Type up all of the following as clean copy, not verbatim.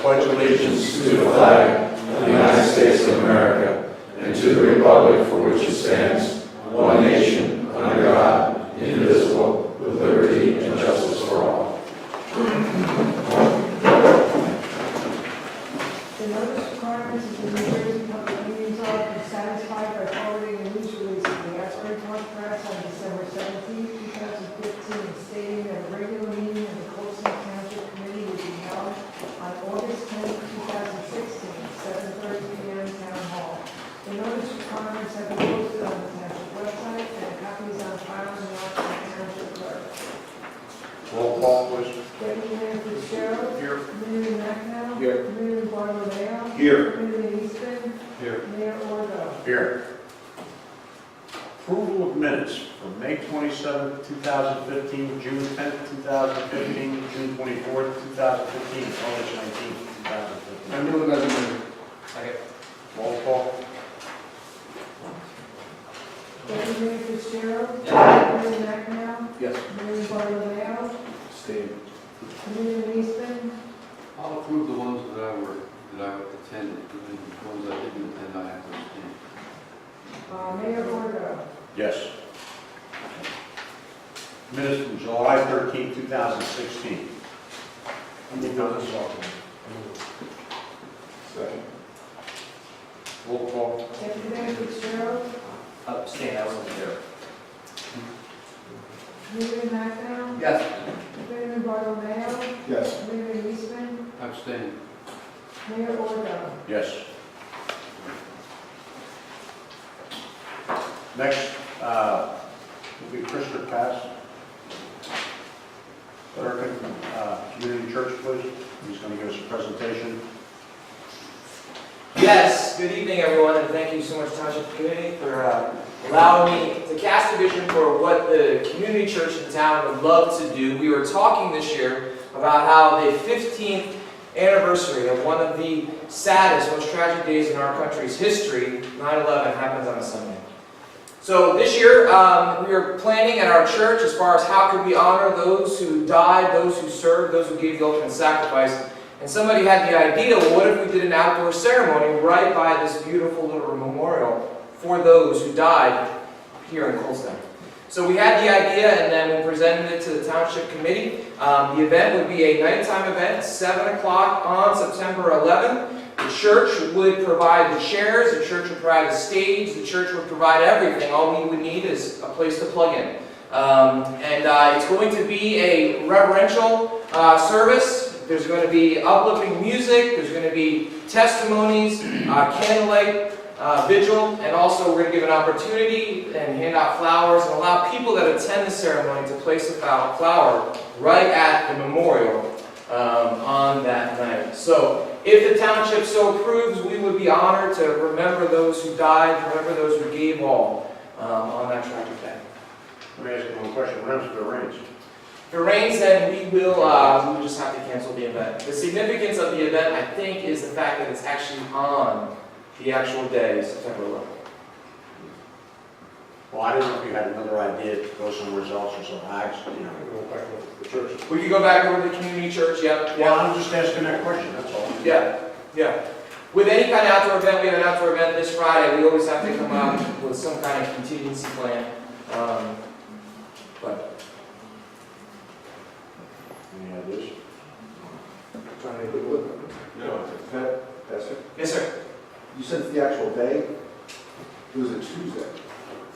pledge allegiance to the flag of the United States of America and to the republic for which it stands, one nation, under God, indivisible, with liberty and justice for all. The notice requirements of the New Jersey Public Meetings Act are satisfied by forwarding a news release to the Asbury Park Press on December 17, 2015, stating that a regular meeting of the ToCN Township Committee will be held on August 10, 2016, 7:30 p.m. Town Hall. The notice requirements have been posted on the Township website, and a copy is on file in the office of the Township Clerk. Roll call, please. Deputy Mayor Fitzgerald. Here. Committee McNally. Here. Committee Bartolomeo. Here. Committee Eastman. Here. Mayor Ordo. Here. Approval of minutes from May 27th, 2015, June 10th, 2015, June 24th, 2015, August 19th, 2015. I move as amended. Second. Roll call. Deputy Mayor Fitzgerald. Yes. Committee McNally. Yes. Committee Bartolomeo. Stay. Committee Eastman. I'll approve the ones that I attended, and the ones I didn't attend, I have to abstain. Mayor Ordo. Yes. Minutes from July 13th, 2016. Second. Roll call. Deputy Mayor Fitzgerald. Abstain, I wasn't there. Committee McNally. Yes. Committee Bartolomeo. Yes. Committee Eastman. Abstain. Mayor Ordo. Yes. Next will be Christopher Cass. Clerk, Community Church, please. He's going to give us a presentation. Yes, good evening, everyone, and thank you so much, Township Committee, for allowing me to cast a vision for what the community church in town would love to do. We were talking this year about how the 15th anniversary of one of the saddest, most tragic days in our country's history, 9/11, happens on a Sunday. So this year, we are planning at our church as far as how could we honor those who died, those who served, those who gave the ultimate sacrifice. And somebody had the idea, well, what if we did an outdoor ceremony right by this beautiful little memorial for those who died here in Colston? So we had the idea, and then we presented it to the Township Committee. The event would be a nighttime event, 7 o'clock on September 11th. The church would provide the chairs, the church would provide a stage, the church would provide everything. All we would need is a place to plug in. It's going to be a reverential service. There's going to be uplifting music, there's going to be testimonies, candlelight vigil, and also we're going to give an opportunity and hand out flowers and allow people that attend the ceremony to place a flower right at the memorial on that night. So if the township so approves, we would be honored to remember those who died, remember those who gave all on that tragic day. Let me ask you one question. What happens if it rains? If it rains, then we will just have to cancel the event. The significance of the event, I think, is the fact that it's actually on the actual day, September 11th. Well, I didn't know if you had another idea to go somewhere else or some acts, you know, go back to the church. We could go back over to the community church, yep. Well, I'm just asking that question, that's all. Yeah. With any kind of outdoor event, we have an outdoor event this Friday, we always have to come up with some kind of contingency plan. But Any ideas? No. That's it. yes, sir. You said it's the actual day? It was a Tuesday.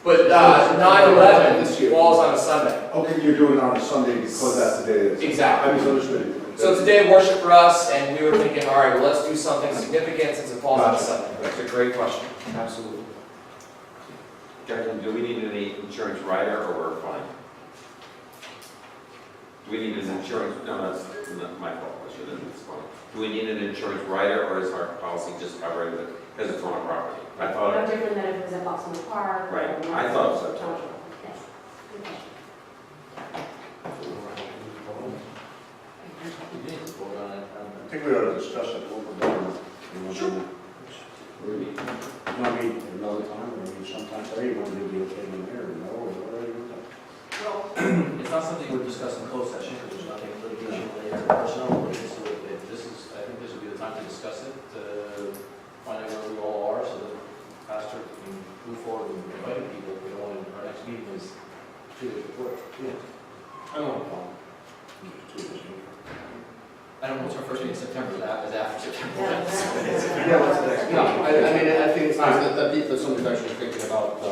But 9/11 falls on a Sunday. Okay, you're doing it on a Sunday because that's the day it is. Exactly. I misunderstood you. So it's a day of worship for us, and we were thinking, all right, well, let's do something significant since it falls on a Gotcha. Sunday. That's a great question. Absolutely. Judge, do we need any insurance rider or we're fine? Do we need an insurance, no, that's not my fault, I should have, it's fine. Do we need an insurance rider or is our policy just covering it because it's on a property? I No thought, different than if it was a box in the park. Right, or I thought so. Yes. Okay. I think we ought to discuss it a little bit. Sure. You want to meet another time, or maybe sometime today, you want to do the okay in there, or no, or whatever you want? Well, It's not something we're discussing in closed session, because there's nothing litigation related or personnel related, so this is, I think this would be the time know what's our first meeting in September, is after September. Yeah, what's the next? No, I mean, I think it's nice that somebody's actually thinking about, I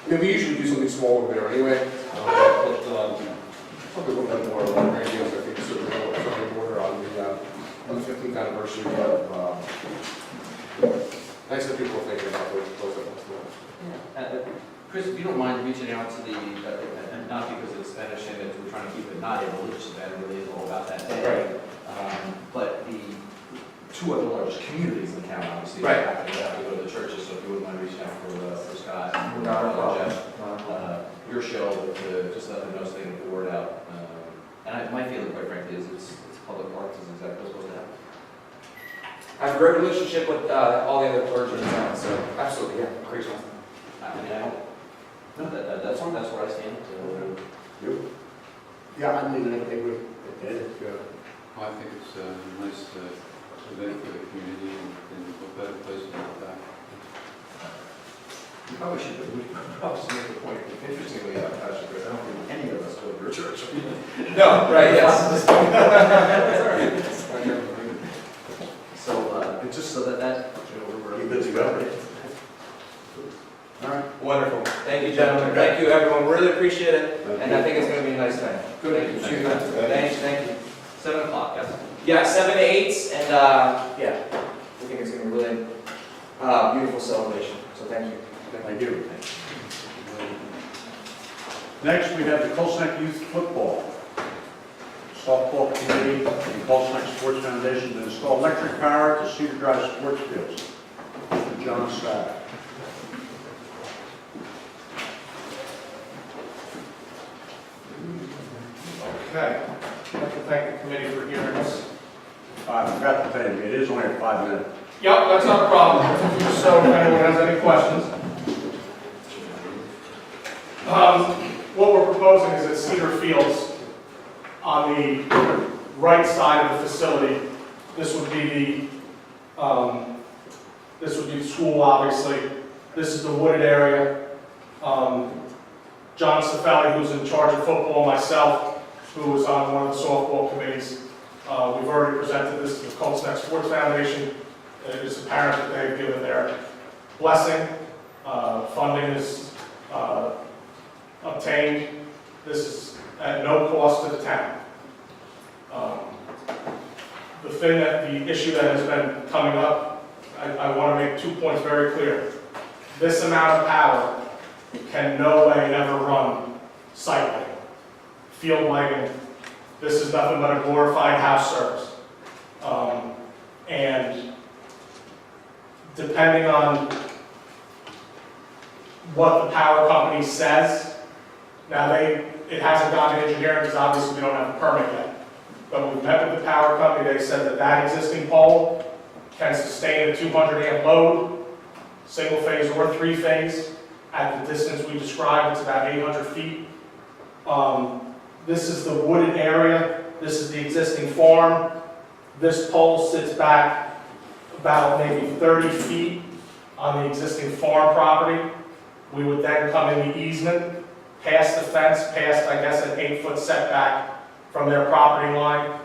mean, we usually do something small over there anyway, but, probably a little bit more grandiose, I think, certainly order on the 15th anniversary of, nice that people are thinking about those events. Chris, if you don't mind reaching out to the, and not because of the Spanish thing that we're trying to keep it not a religious event, it really is all about that day. But the two other largest communities in town, obviously, Right. have to go to the churches, so if you wouldn't mind reaching out for Scott. and Not a problem. Jeff, your show, to just let them know so they can get the word out. And my feeling, quite frankly, is it's public parks, is exactly what's supposed to happen. I have a great relationship with all the other clergy in town, so absolutely, yeah, great job. I mean, I don't, no, that's where I stand. Yeah, I mean, I agree. Well, I think it's a nice event for the community and what better place to give back. We probably should make the point, interestingly enough, Pastor Chris, I don't think any of us go to your church. No, right, yes. So, it's just so that, we're good to go. All right. Wonderful. Thank you, gentlemen. Thank you, everyone. Really appreciate it. And I think it's going to be a nice night. Good. Thank you. Thank you. 7 o'clock, yes? Yeah, 7 to 8, and yeah, I think it's going to be really beautiful celebration. So thank you. Thank you. Next, we have the Colesneck Youth Football. Softball Committee and Colesneck Sports Foundation to install electric power to Cedar Drive sports fields. Mr. John Sack. Okay, I'd like to thank the committee for hearing us. I forgot to tell you, it is only a 5 minute. Yep, that's not a problem. So if anyone has any questions. What we're proposing is at Cedar Fields, on the right side of the facility, this would be the school, obviously. This is the wooded area. John Cifelli, who's in charge of football, myself, who was on one of the softball committees. We've already presented this to the Colesneck Sports Foundation. It is apparent that they've given their blessing. Funding is obtained. This is at no cost to the town. The issue that has been coming up, I want to make 2 points very clear. This amount of power can no way ever run site lighting, field lighting. This is nothing but a glorified house service. And depending on what the power company says, now it hasn't gone to engineering because obviously we don't have a permit yet. But we've met with the power company, they said that that existing pole can sustain a 200 amp load, single phase or 3 phase. At the distance we described, it's about 800 feet. This is the wooded area. This is the existing farm. This pole sits back about maybe 30 feet on the existing farm property. We would then come in the easement, past the fence, past, I guess, an 8-foot setback from their property line,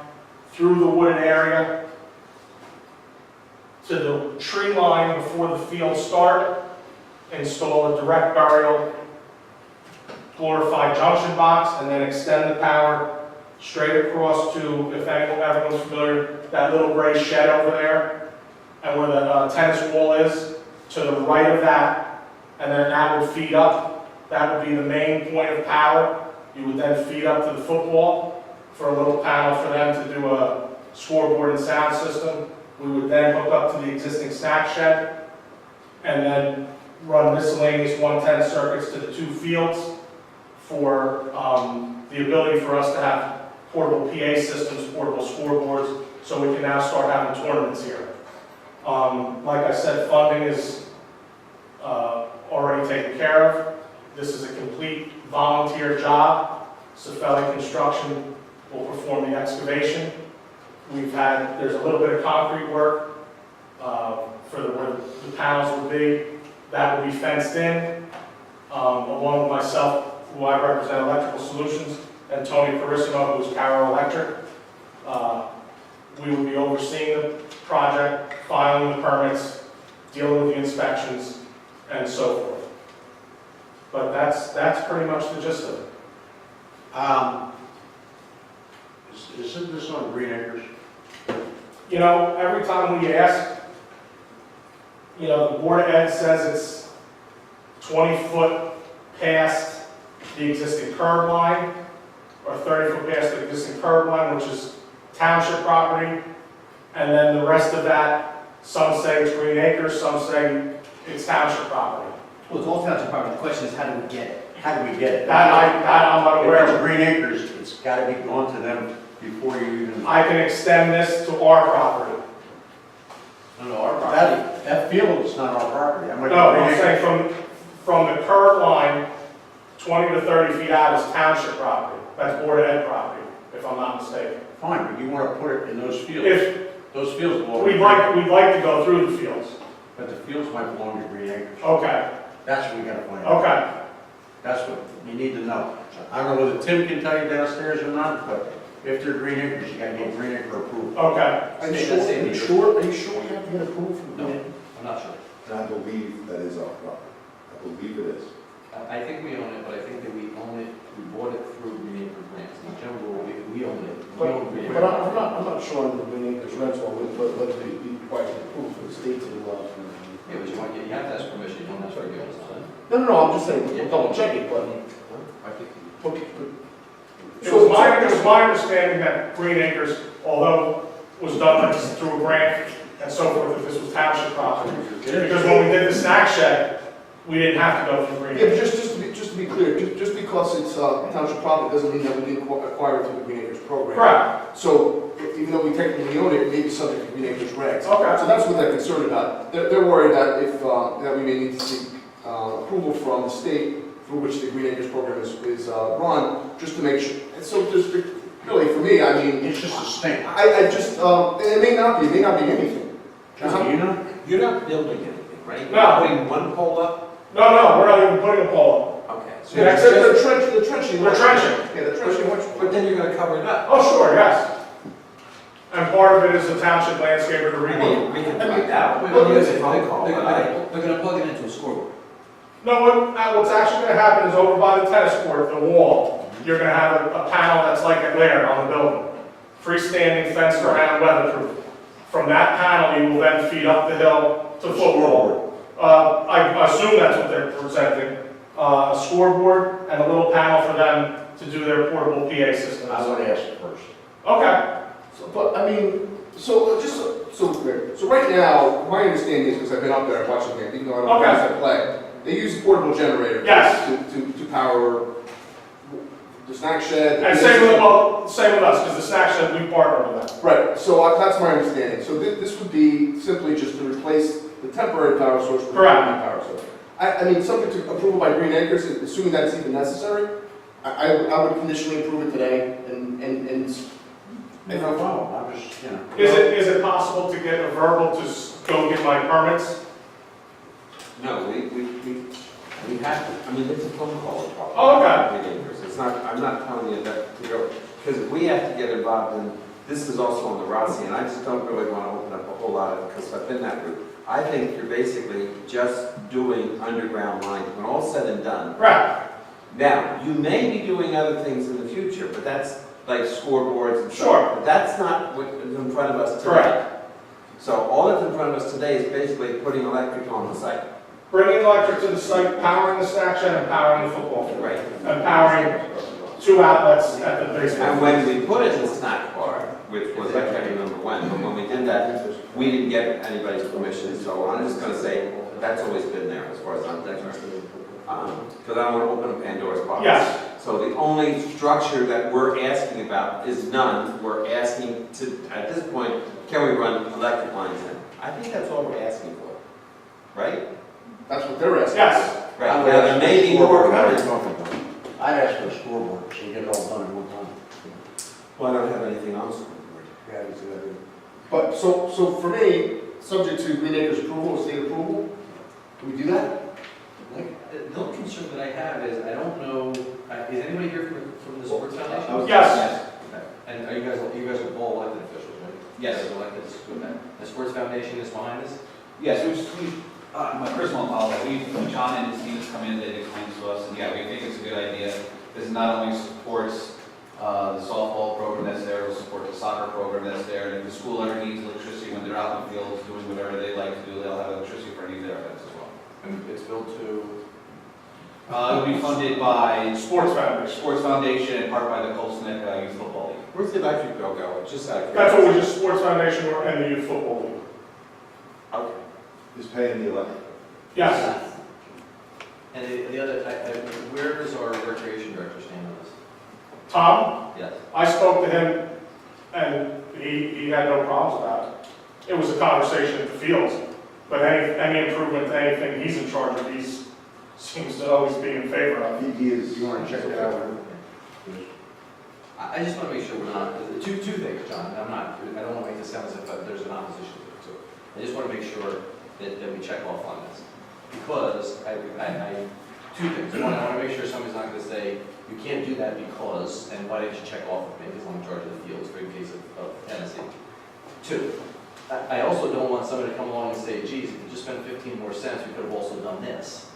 through the wooded area, to the tree line before the field start, install a direct burial glorified junction box, and then extend the power straight across to, if everyone's familiar, that little gray shed over there, and where the tennis wall is, to the right of that, and then that would feed up. That would be the main point of power. You would then feed up to the football for a little panel for them to do a scoreboard and sound system. We would then hook up to the existing snack shed, and then run miscellaneous 110 circuits to the 2 fields for the ability for us to have portable PA systems, portable scoreboards, so we can now start having tournaments here. Like I said, funding is already taken care of. This is a complete volunteer job. Cifelli Construction will perform the excavation. There's a little bit of concrete work for where the panels would be. That will be fenced in, along with myself, who I represent Electrical Solutions, and Tony Carissimo, who is Power Electric. we will be overseeing the project, filing the permits, dealing with the inspections, and so forth. But that's pretty much the gist of it. Isn't this on Green Acres? You know, every time we ask, you know, the Board of Ed says it's 20 foot past the existing curb line, or 30 foot past the existing curb line, which is township property, and then the rest of that, some say it's Green Acres, some say it's township property. Well, it's all township property. The question is, how do we get it? How do we get it? That I'm not aware If it's of. Green Acres, it's gotta be gone to them before you even. I can extend this to our property. No, our property. That field is not our property. I'm like, No, Green I'm Acres. saying from the curb line, 20 to 30 feet out is township property. That's Board of Ed property, if I'm not mistaken. Fine, but you wanna put it in those fields. If Those fields belong. we'd like to go through the fields. But the fields might belong to Green Acres. Okay, That's what we gotta find out. okay. That's what you need to know. I don't know whether Tim can tell you downstairs or not, but if they're Green Acres, you gotta get Green Acre approval. Okay. Are you Same- same here. sure we have to get approval from No, the? I'm not sure. And I believe that is our property. I believe it is. I think we own it, but I think that we own it, we bought it through Green Acre Grants. In general, we own it. We own Green Acre. But I'm not sure on the Green Acres rental, whether they be required to approve for the state to. Yeah, but you have to ask permission, you don't ask for it. No, I'm just saying, double check it, but. I think. Okay, It was my understanding that Green Acres, although was done through a grant and so forth, that this was township property. Because when we did the snack shed, we didn't have to go through Green Yeah, but Acres. just to be clear, just because it's township property doesn't mean that we didn't acquire it through the Green Acres program. Correct. So even though we technically own it, it may be subject to Green Acres regs. Okay. So that's what they're concerned about. They're worried that if, that we may need to seek approval from the state for which the Green Acres program is run, just to make sure. And so just really for me, I mean, It's just a stamp. I just, and it may not be anything. John, you know? You're not building anything, right? No. You're putting one pole up? No, we're not even putting a pole Okay. So Yeah, it's except just- The trenching. We're trenching. Yeah, the trenching, But then you're gonna cover it up. up. Oh, sure, yes. And part of it is the township landscaper to I remove. mean, we can find out. Wait, We'll wait, use a wait, phone call, They're but I- gonna plug it into a scoreboard. No, what's actually gonna happen is over by the tennis court, the wall, you're gonna have a panel that's like a glare on the building. Freestanding, fenced around, weatherproof. From that panel, you will then feed up the hill to football. I assume that's what they're presenting, a scoreboard and a little panel for them to do their portable PA systems. I would ask first. Okay, So, but I mean, so just so right now, my understanding is, because I've been up there, I've watched the game, even though I don't Okay. watch that play, they use a portable generator. Yes. To power the snack shed. and same with us, because the snack shed, we partner with them. Right, so that's my understanding. So this would be simply just to replace the temporary power source with a Correct. permanent power source. I mean, subject to approval by Green Acres, assuming that's even necessary, I would conditionally approve it today No problem, I'm just, you know. Is it possible to get a verbal to go get my permits? No, we have to, I mean, it's a phone call. Oh, okay. It's not, I'm not telling you that to go, because we have to get involved in, this is also on the Rossi, and I just don't really want to open up a whole lot of, because I've been that route. I think you're basically just doing underground lines, when all's said and done. Right, Now, you may be doing other things in the future, but that's like scoreboards and stuff. Sure. But that's not what is in front of us today. correct. So all that's in front of us today is basically putting electric on the site. Bringing electric to the site, powering the snack shed, and powering the football field. Right. And powering 2 outlets at the basement. And when we put in the snack bar, which was, I can't remember when, but when we did that, we didn't get anybody's permission, so I'm just gonna say, that's always been there as far as I'm concerned. Because I don't want to open a Pandora's box. Yes. So the only structure that we're asking about is none. We're asking to, at this point, can we run electric lines in? I think that's all we're asking for, right? That's what they're asking. Yes. Right, now there may be more coming. I'd ask for a scoreboard, so you get it all done at one time. Well, I don't have anything else. But, so for me, subject to Green Acres approval, state approval, can we do that? The only concern that I have is, I don't know, is anybody here from the Sports Foundation? Yes. Okay. And are you guys are all elected officials, right? Yes, I like this, with that. The Sports Foundation is behind this? Yes, my personal apology, John and his team has come in, they've explained to us, and yeah, we think it's a good idea. This not only supports the softball program that's there, it'll support the soccer program that's there, and if the school ever needs electricity when they're out in the fields doing whatever they like to do, they'll have electricity for any of their events as well. And it's built to? It'll be funded by Sports Foundation. Sports Foundation and part by the Colson Youth Football League. Where's the electric bill going? Just out of That's what curiosity. we just, Sports Foundation and the Youth Football League. Okay. Who's paying the electric? Yes. And the other, where does our recreation director stand on this? Tom, Yes. I spoke to him, and he had no problems about it. It was a conversation at the fields, but any improvement to anything he's in charge of, he seems to always be in favor of. He is. You want to check it out? I just want to make sure we're not, two things, John, I don't want to make this sound as if there's an opposition to it, so I just want to make sure that we check off on this. Because two things, one, I want to make sure somebody's not going to say, you can't do that because, and why didn't you check off with me, because I'm in charge of the fields for in case of Tennessee. Two, I also don't want somebody to come along and say, geez, if you just spent 15 more cents, we could have also done this.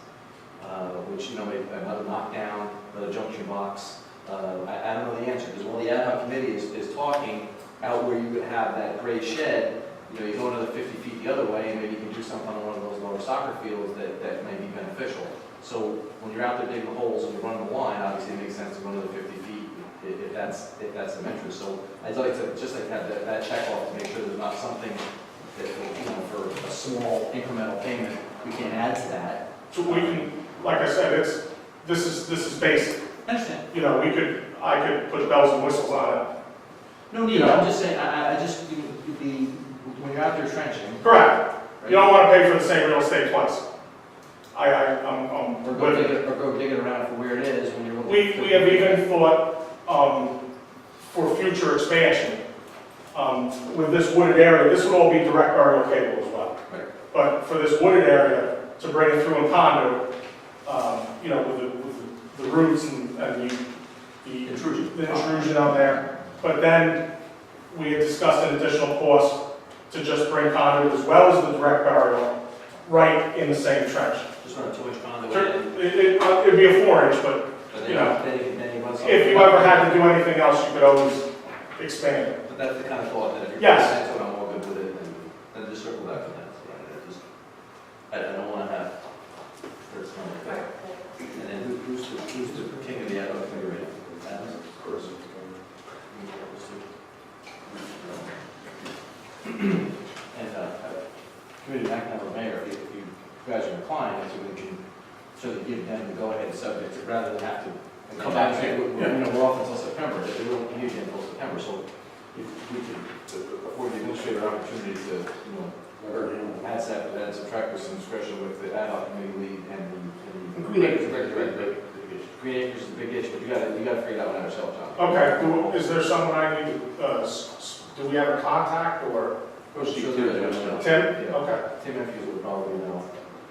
Which, maybe another knockdown, another junction box. I don't know the answer, because while the ad hoc committee is talking out where you would have that gray shed, you go another 50 feet the other way, and maybe you can do something on one of those lower soccer fields that may be beneficial. So when you're out there digging holes and you're running the line, obviously it makes sense to go another 50 feet if that's of interest. So I'd like to have that check off to make sure there's not something that, for a small incremental payment, we can add to that. So we can, like I said, this is basic. I understand. I could put bells and whistles on it. No need, I'm just saying, when you're out there trenching. Correct. You don't want to pay for the same real estate twice. I'm Or go dig it around for where it is when you're looking. We have even thought, for future expansion, with this wooded area, this would all be direct burial cable as well. Right. But for this wooded area, to bring it through in conduit, with the roots and the intrusion out there. But then we had discussed an additional cost to just bring conduit as well as the direct burial right in the same trench. Just run a 2-inch conduit. It'd be a 4-inch, but But you know, then you run something. if you ever had to do anything else, you could always expand it. But that's the kind of thought that if you're. Yes. That's what I'm all good with it, then just circle back to that. I don't want to have. And then who's the king of the ad hoc committee right now? Adams? And committee back now, mayor, if you guys are inclined, so we can sort of give them the go-ahead subject, rather than have to come back and say, we're off until September, they won't need you until September, so if we could afford the administrator opportunity to, add subtract with some discretion with the ad hoc committee lead and the. Green Acres. Green Acres is a big issue, but you gotta figure it out ourselves, John. Okay, is there someone I need to, do we have a contact or? Sure there is, yeah. Tim? Yeah. Okay. Tim Matthews would probably know.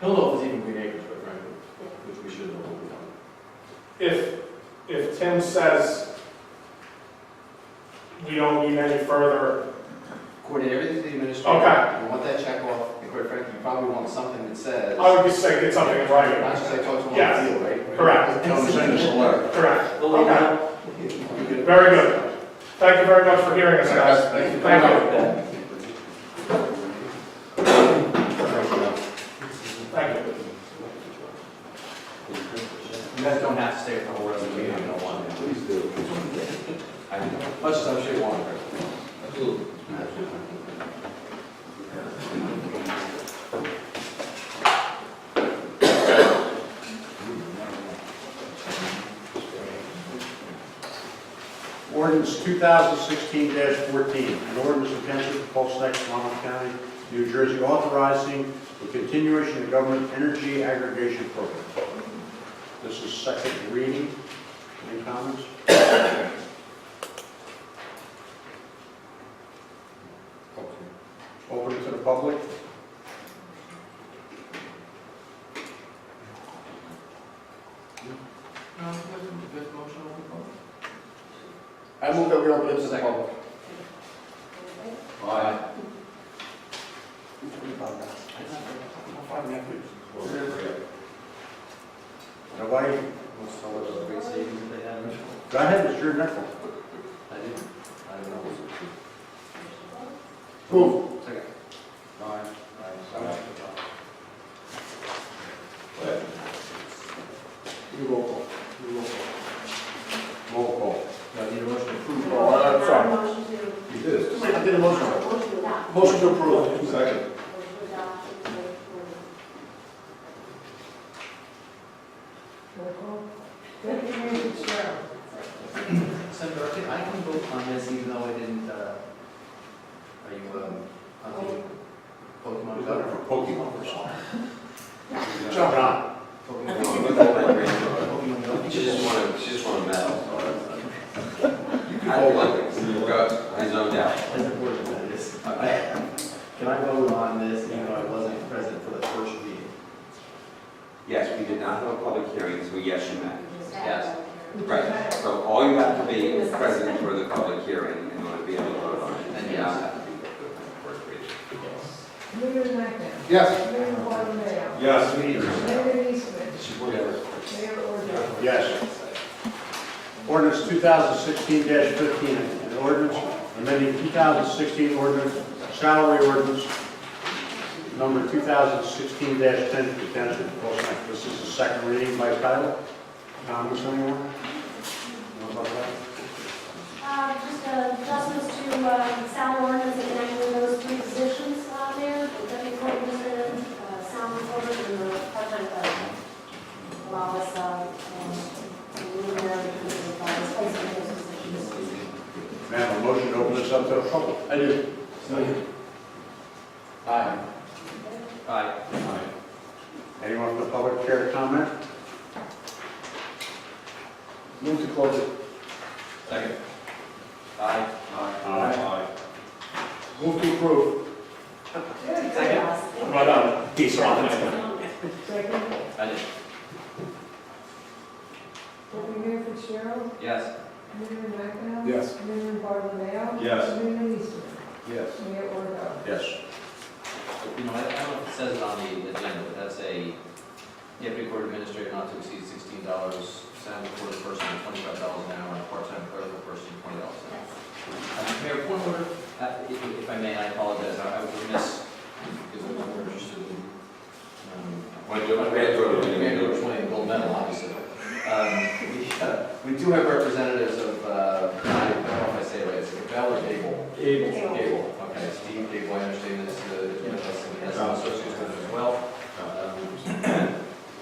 He'll know if it's even Green Acres, quite frankly, which we should know what we're doing. If Tim says we don't need any further, Coordinate everything to the administrator. Okay. You want that check off, and quite frankly, you probably want something that says. I would just say get something in writing. Not just like talk to them on Yes. the field, right? Correct. Tell them to send us a letter. Correct. They'll let you Okay. know. Very good. Thank you very much for hearing us, guys. Thank you. Thank you. You guys don't have to stay for the whole rest of the meeting, you don't want to. Please do. Much as I'm sure you want to. Absolutely. Ordinance 2016-14, an ordinance of Township of Colstrane, Monmouth County, New Jersey, authorizing the continuation of government energy aggregation program. This is second reading. Any comments? Open to the public. I move that we open it to the public. Aye. 5.5 minutes. Nobody? Most of those great savings that they have. Go ahead, it's your next one. I didn't, I don't know. Move. Second. Aye. You roll call. You roll call. Roll call. No, need a motion to approve. Oh, I'm sorry. Motion to, You did. I did a motion. motion to adopt. Motion to approve. Second. Motion to adopt. Roll call. Deputy Mayor Fitzgerald. Senator, I can vote on this even though I didn't, are you, hunting Pokemon? He's looking for Pokemon or something. John. John. Pokemon. She just want to medal. You can hold on. I zoned out. As a board member, this- Can I vote on this even though I wasn't present for the first meeting? Yes, we did not have a public hearing, so yes, you may. Yes. Right, so all you have to be is present for the public hearing in order to be able to vote on it. And You don't yes. have to be there for the first reading. Committeeman Acton. Yes. Committeeman Bartolomeo. Yes. Committeeman Eastman. Mayor Ordus. Yes. Ordinance 2016-15, an ordinance amending 2016 ordinance, salary ordinance number 2016-10 for the Township of Colescott. This is the second reading by title. Comments, anyone? Know about that? Just adjustments to salary ordinance and connecting with those three positions there, the deputy court administrator, salary ordinance, and the part-time clerk. Allow us, moving there because of displacement of those positions. May I have a motion to open this up to the public? I do. Aye. Aye. Anyone from the public care to comment? Move to close it. Second. Aye. Aye. Move to approve. Second. Right on. He's on. Second. I did. Deputy Mayor Fitzgerald. Yes. Committeeman Acton. Yes. Committeeman Bartolomeo. Yes. Committeeman Eastman. Yes. Mayor Ordus. Yes. You know, I don't know if it says it on the agenda, but that's a deputy court administrator not to exceed $16, salary for the person $25 an hour, and a part-time clerical person $20 an hour. Mayor, point of order, if I may, I apologize, I was remiss, because I was more interested in, Mayor winning the gold medal, obviously. We do have representatives of, I don't know if I say it right, is it Bell or Gable? Gable, okay, Steve Gable, I understand this, is with us, and he has some associates with him as well.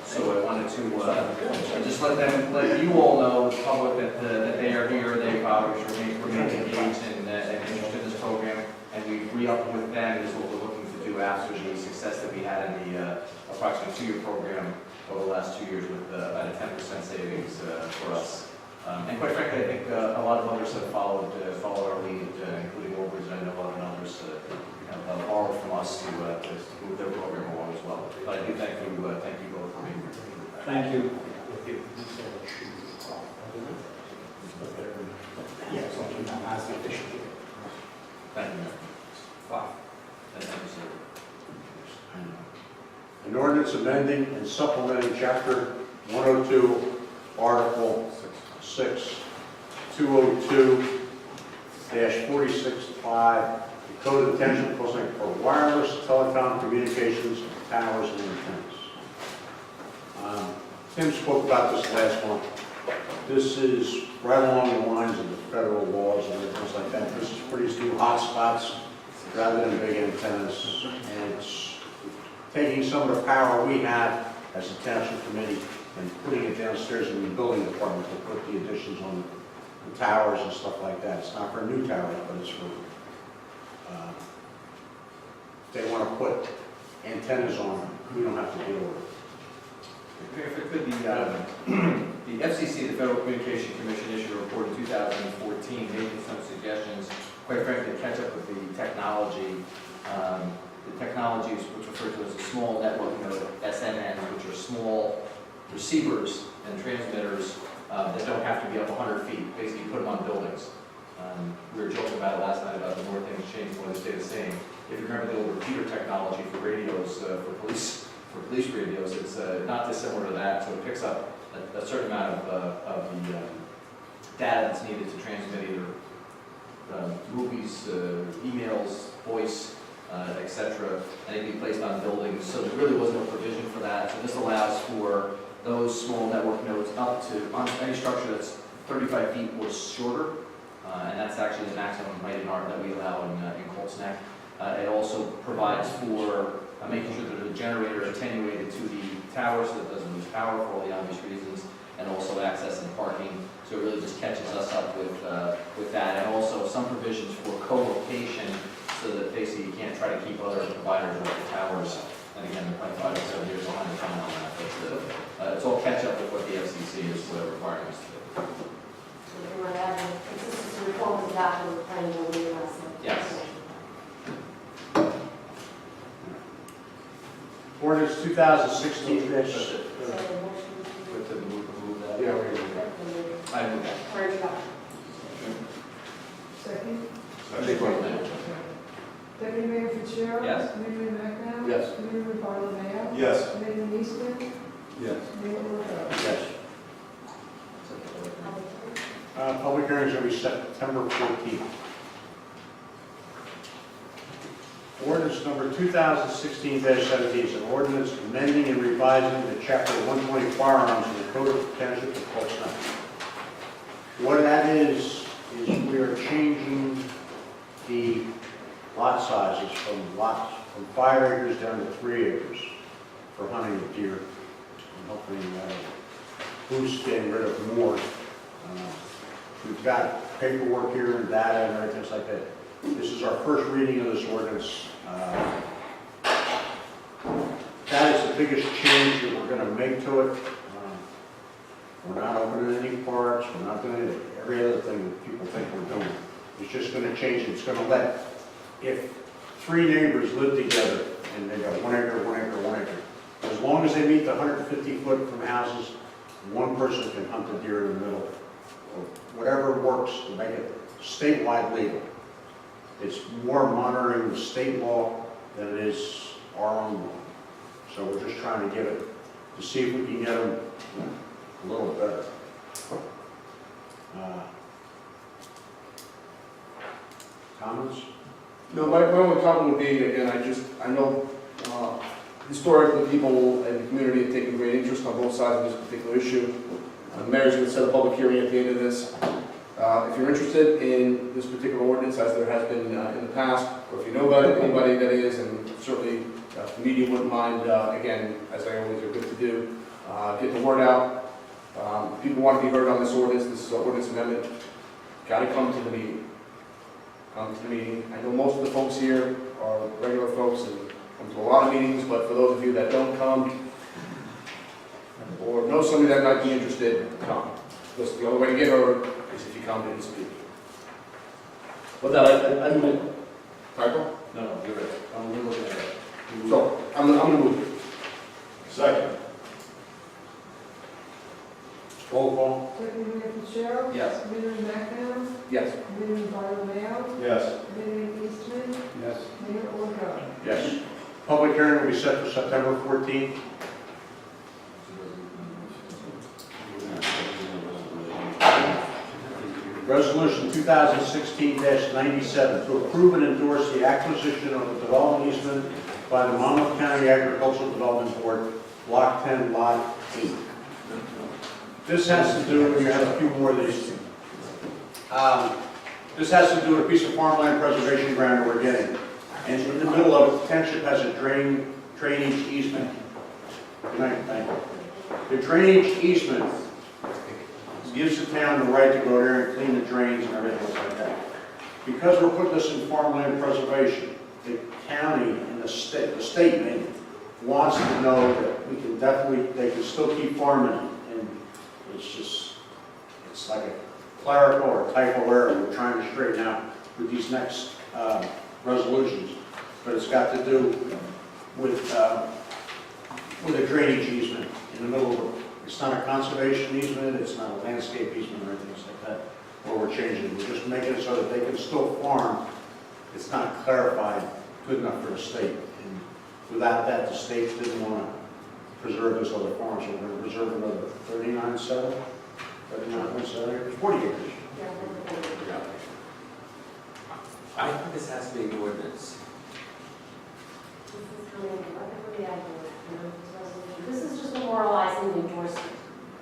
So I wanted to just let you all know, the public, that they are here, they obviously remain engaged and interested in this program, and we re-up with them is what we're looking to do after the success that we had in the approximately 2-year program over the last 2 years with about a 10% savings for us. And quite frankly, I think a lot of others have followed our lead, including Woolworths, and I know other others have borrowed from us to move their program along as well. But I do thank you both for being here. Thank you. Thank you, Mayor. Wow. Thank you, sir. An ordinance amending and supplementing Chapter 102, Article 6, 202-46.5, the Code of the Township of Colescott for wireless telecom communications, towers, and antennas. Tim spoke about this last month. This is right along the lines of the federal laws and things like that. This is for these new hotspots rather than big antennas. And it's taking some of the power we have as a township committee and putting it downstairs in the building department to put the additions on the towers and stuff like that. It's not for new towers, but it's for, if they want to put antennas on them, we don't have to deal with it. If it could be, the FCC, the Federal Communication Commission, issued a report in 2014 making some suggestions, quite frankly, to catch up with the technology. The technology is what's referred to as a small network node, SNN, which are small receivers and transmitters that don't have to be up 100 feet. Basically, you put them on buildings. We were joking about it last night about the more things change, the more they stay the same. If you remember the old repeater technology for radios, for police radios, it's not dissimilar to that, so it picks up a certain amount of the data that's needed to transmit either movies, emails, voice, etc., and it can be placed on buildings. So there really wasn't a provision for that. So this allows for those small network nodes up to on any structure that's 35 feet or shorter, and that's actually the maximum height in art that we allow in Colts Neck. It also provides for making sure that the generator is attenuated to the tower so that it doesn't lose power for all the obvious reasons, and also access and parking. So it really just catches us up with that, and also some provisions for co-location so that basically you can't try to keep other providers off the towers. And again, they're probably 5 or 7 years behind the time on that, but it's all catch up with what the FCC is requiring us to do. So they were having consistency reforms adopted with planning on the US. Yes. Ordinance 2016 So the motion to With the move that. Yeah, we're gonna do I move that. for introduction. Second. that. Deputy Mayor Fitzgerald. Yes. Committeeman McNabb. Yes. Committeeman Bartolomeo. Yes. Committeeman Eastman. Yes. Mayor Longfellow. Yes. Public hearings will be September 14th. Ordinance number 2016-17 is an ordinance amending and revising the Chapter 120 firearms in the Code of the Township of Colts Neck. What that is we are changing the lot sizes from 5 acres down to 3 acres for hunting of deer, and hopefully boost getting rid of more. We've got paperwork here and data and everything like that. This is our first reading of this ordinance. That is the biggest change that we're going to make to it. We're not opening any parks, we're not doing every other thing that people think we're doing. It's just going to change it. It's going to let, if 3 neighbors live together and they got 1 acre, 1 acre, 1 acre, as long as they meet the 150 foot from houses, one person can hunt the deer in the middle. Or whatever works to make it statewide legal. It's more monitoring the state law than it is our own law. So we're just trying to get it, to see if we can get them a little better. Comments? No, my only comment would be, again, I know historically people in the community have taken great interest on both sides of this particular issue. The mayor's going to set a public hearing at the end of this. If you're interested in this particular ordinance, as there has been in the past, or if you know about anybody that is, and certainly the media wouldn't mind, again, as I always are good to do, get the word out. People want to be heard on this ordinance amendment, got to come to the meeting. Come to the meeting. I know most of the folks here are regular folks and come to a lot of meetings, but for those of you that don't come, or know somebody that might be interested, come. Because the only way to get heard is if you come and speak. With that, I move. Typo? No, you're right. We're looking at it. So, I'm gonna move. Second. Roll call. Deputy Mayor Fitzgerald. Yes. Committeeman McNabb. Yes. Committeeman Bartolomeo. Yes. Committeeman Eastman. Yes. Mayor Longfellow. Yes. Public hearing will be set for September 14th. Resolution 2016-97 to approve and endorse the acquisition of the development easement by the Monmouth County Agricultural Development Board, Block 10, Lot 8. This has to do, you have a few more of these. This has to do with a piece of farmland preservation ground that we're getting. And in the middle of it, the township has a drainage easement. Good night, thank you. The drainage easement gives the town the right to go there and clean the drains and everything like that. Because we're putting this in farmland preservation, the county and the state maybe, wants to know that we can definitely, they can still keep farming. And it's like a clerical or typo error we're trying to straighten out with these next resolutions. But it's got to do with a drainage easement in the middle of it. It's not a conservation easement, it's not a landscape easement or anything like that. what we're changing. We're just making it so that they can still farm. It's not clarified good enough for the state. And without that, the state didn't want to preserve this other farm, so we're going to preserve another 39.7, 39.7 acres, 40 acres. Yeah. I think this has to be an ordinance. This is coming directly from the Ag Board, you know, this resolution. This is just memorializing the endorsement.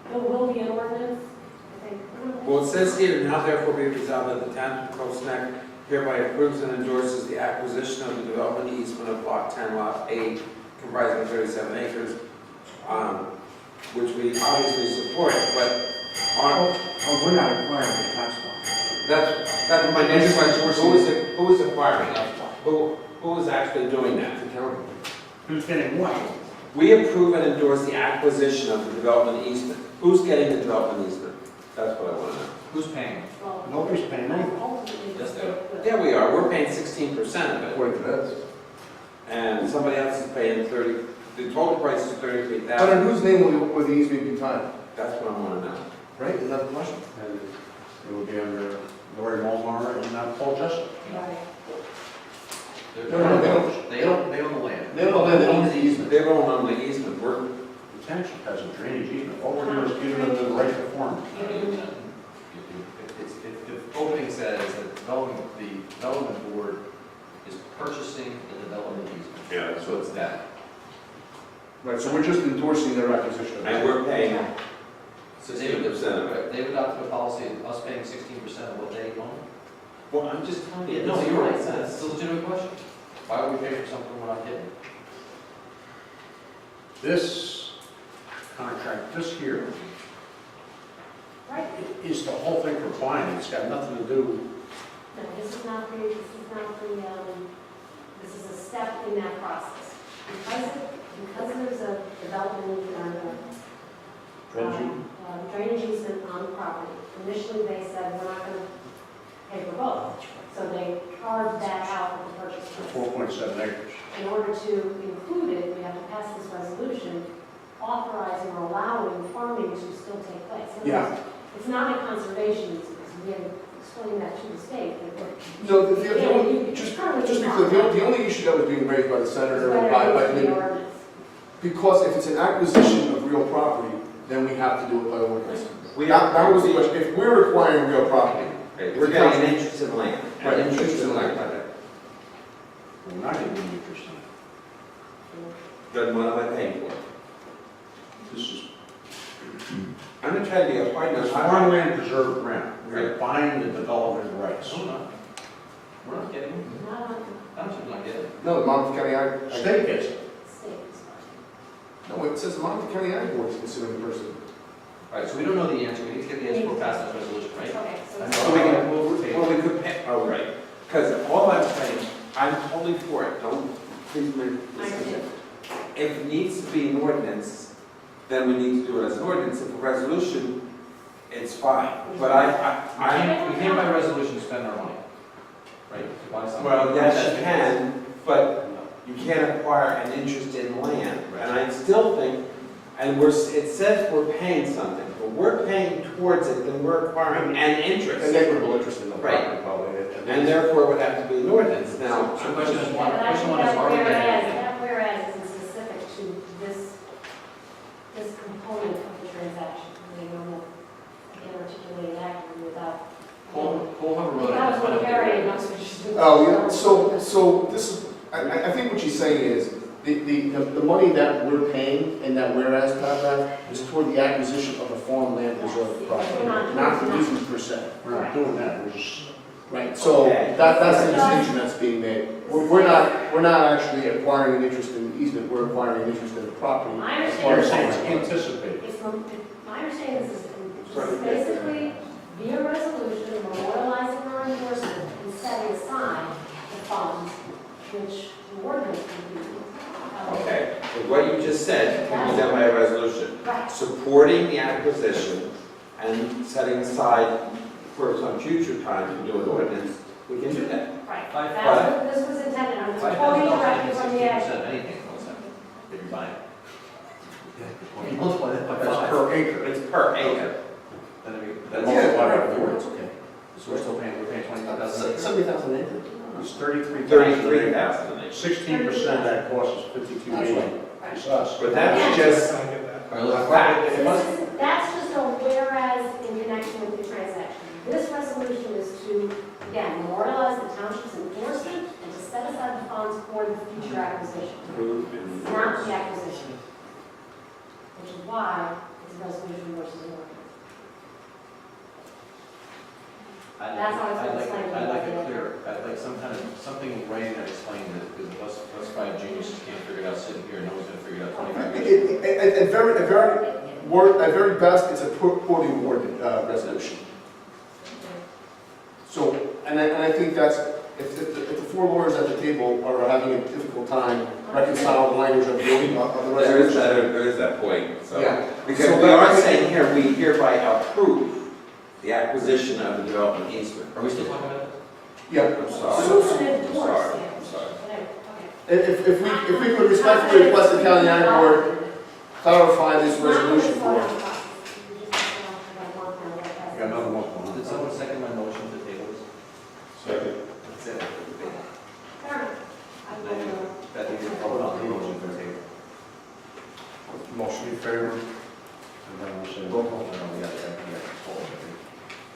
There will be an ordinance, I think. Well, it says here, now therefore be resolved that the town of Cold Snack hereby approves and endorses the acquisition of the development easement of Block 10, Lot 8, comprising 37 acres, which we obviously support, but We're not acquiring the tax law. that's my next question. Who is acquiring it? Who is actually doing that? Who's getting what? We approve and endorse the acquisition of the development easement. Who's getting the development easement? That's what I want to know. Who's paying? Well, Nobody's paying anything. ultimately, the Yes, state will. Yeah, we are. We're paying 16% of it. According to this. And somebody else is paying 30, the total price is But in 33,000. whose name will the easement be tied? That's what I want to know. Right, is that the question? And it will be under Lori Mulmar and Paul Jessup. Right. No, they don't. They own the land. They don't own the easement. They don't own the easement. We're, The township has a drainage easement. All we're doing is giving them the right to farm. If the opening says that the development board is purchasing the development easement. Yeah. So it's that. Right, so we're just endorsing their acquisition of it. and we're paying So they've 16% of it. They've adopted a policy of us paying 16% of what they own? Well, I'm just telling you. No, this is you're what right, it says. that's a legitimate question. Why would we pay for something we're not getting? This contract, this here, Right. is the whole thing for buying. It's got nothing to do. No, this is not the, this is a step in that process. Because there's a development drainage easement on the property, initially they said, we're not gonna pay for both. So they carved that out of the purchase For price. 4.7 acres. In order to include it, we have to pass this resolution authorizing or allowing farming to still take place. In other Yeah. words, it's not a conservation easement, because we had explained that to the state. No, Yeah, just currently be it's clear, not. the only issue that was being raised by the senator and Whether by it's the the, ordinance. because if it's an acquisition of real property, then we have to do it by ordinance. We That was the question. If we're acquiring real property, We're getting an interest in land. Right, An interest in land. We're not even interested in it. Then what am I paying for? This is I'm not trying to be a hard it's nose. farmland preserved ground. We're buying the development rights. No, no. We're not getting it. Not on Township's not getting it. no, the Monmouth County Ag. State gets it. the state. No, it says the Monmouth County Ag Board is considering the person. All right, so we don't know the answer. We need to get the answer. We'll pass this resolution, right? Okay, so And it's. So we can, well, we could pay, oh, right. Because all I'm saying, I'm totally for it. Don't, please make I this. agree. If it needs to be an ordinance, then we need to do it as an ordinance. If a resolution, it's fine. But We can't by resolution spend our money, right? To buy something. well, yes, you can, but you can't acquire an interest in land. And I still think, and it says we're paying something, but we're paying towards it, then we're acquiring an An interest. equitable interest in the Right. property, probably. And therefore it would have to be an ordinance. Now, So the question is, Yeah, one, but I question think one is, that are we getting whereas, it? that whereas isn't specific to this component of the transaction. I mean, I'm not, again, articulating accurately without. Pull Hoover Road. That was I don't what think we're Gary getting it. knows what she's doing. Oh, yeah, so this is, I think what she's saying is, the money that we're paying in that whereas paragraph is toward the acquisition of the farmland reserve property, not the easement per se. We're not doing that. We're just, Right, so Okay. that's the distinction that's being made. We're not actually acquiring an interest in the easement, we're acquiring an interest in the property. My as part we're of saying it's farmland. anticipated. My understanding is this is basically via resolution memorializing our endorsement and setting aside the funds which the ordinance would be. okay, so what you just said can be done by a resolution. Right. Supporting the acquisition and setting aside for some future time to do an ordinance, we can do that. Right. Five- That's what this was intended, I'm $5,000 quoting directly from the means act. 16% of anything, what's that? If you're buying. You multiply that by That's five. per acre. It's per acre. Then I mean, Then that's. multiply by four, it's okay. So we're still paying, we're paying 25,000? 70,000 acres. It's 33,000. 33,000 an acre. 16% of that cost is 5280. It's us. But that's just, I get that. All right, let's, That's just a whereas in connection with the transaction. This resolution is to, again, memorialize the township's enforcement and to set aside the funds for the future acquisition, not the acquisition. Which is why it's a resolution versus an ordinance. That's how it's explained. I'd like it clear, I'd like some kind of, something in writing that explains it, because us five geniuses can't figure it out sitting here, no one's gonna figure it out 25 years. At very best, it's a poorly worded resolution. So, and I think that's, if the four lawyers at the table are having a difficult time reconciling the language of the resolution. there is that point, so. Yeah. Because So we that- are saying here, we hereby approve the acquisition of the development easement. Are we still talking about it? Yeah. I'm sorry. So it's an I'm endorse, sorry, yeah. I'm sorry. Okay. If we could respectfully request the county ag board clarify this resolution for us. You got another one going on. Did someone second my motion to table this? Second. That's it. I That you can vote on the motion for table. Motion in favor? And then we'll say roll call. We got it.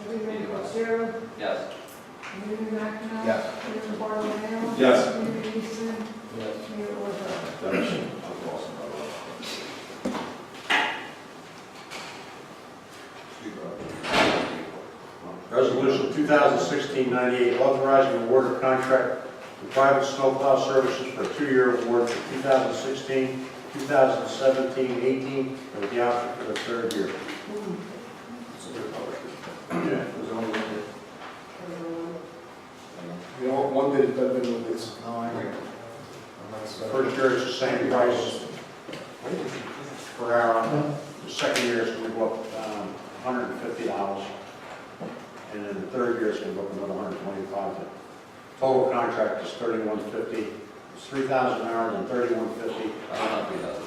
Everybody Fitzgerald, Yes. Mayor McInnes. Yes. Mayor Barlow. Yes. Mayor Easton. Yes. Mayor Orlando. Resolution 2016-98, authorizing award of contract for private snowplow services for a 2-year award for 2016, 2017, 18, and with the option for the 3rd year. Yeah. You know, one bid is better than one bid. No, I agree. First year is the same price per hour. The second year is going to go up $150. And then the 3rd year is going to go up another $125. The total contract is $3,150. It's 3,000 hours and $3,150. Not 3,000.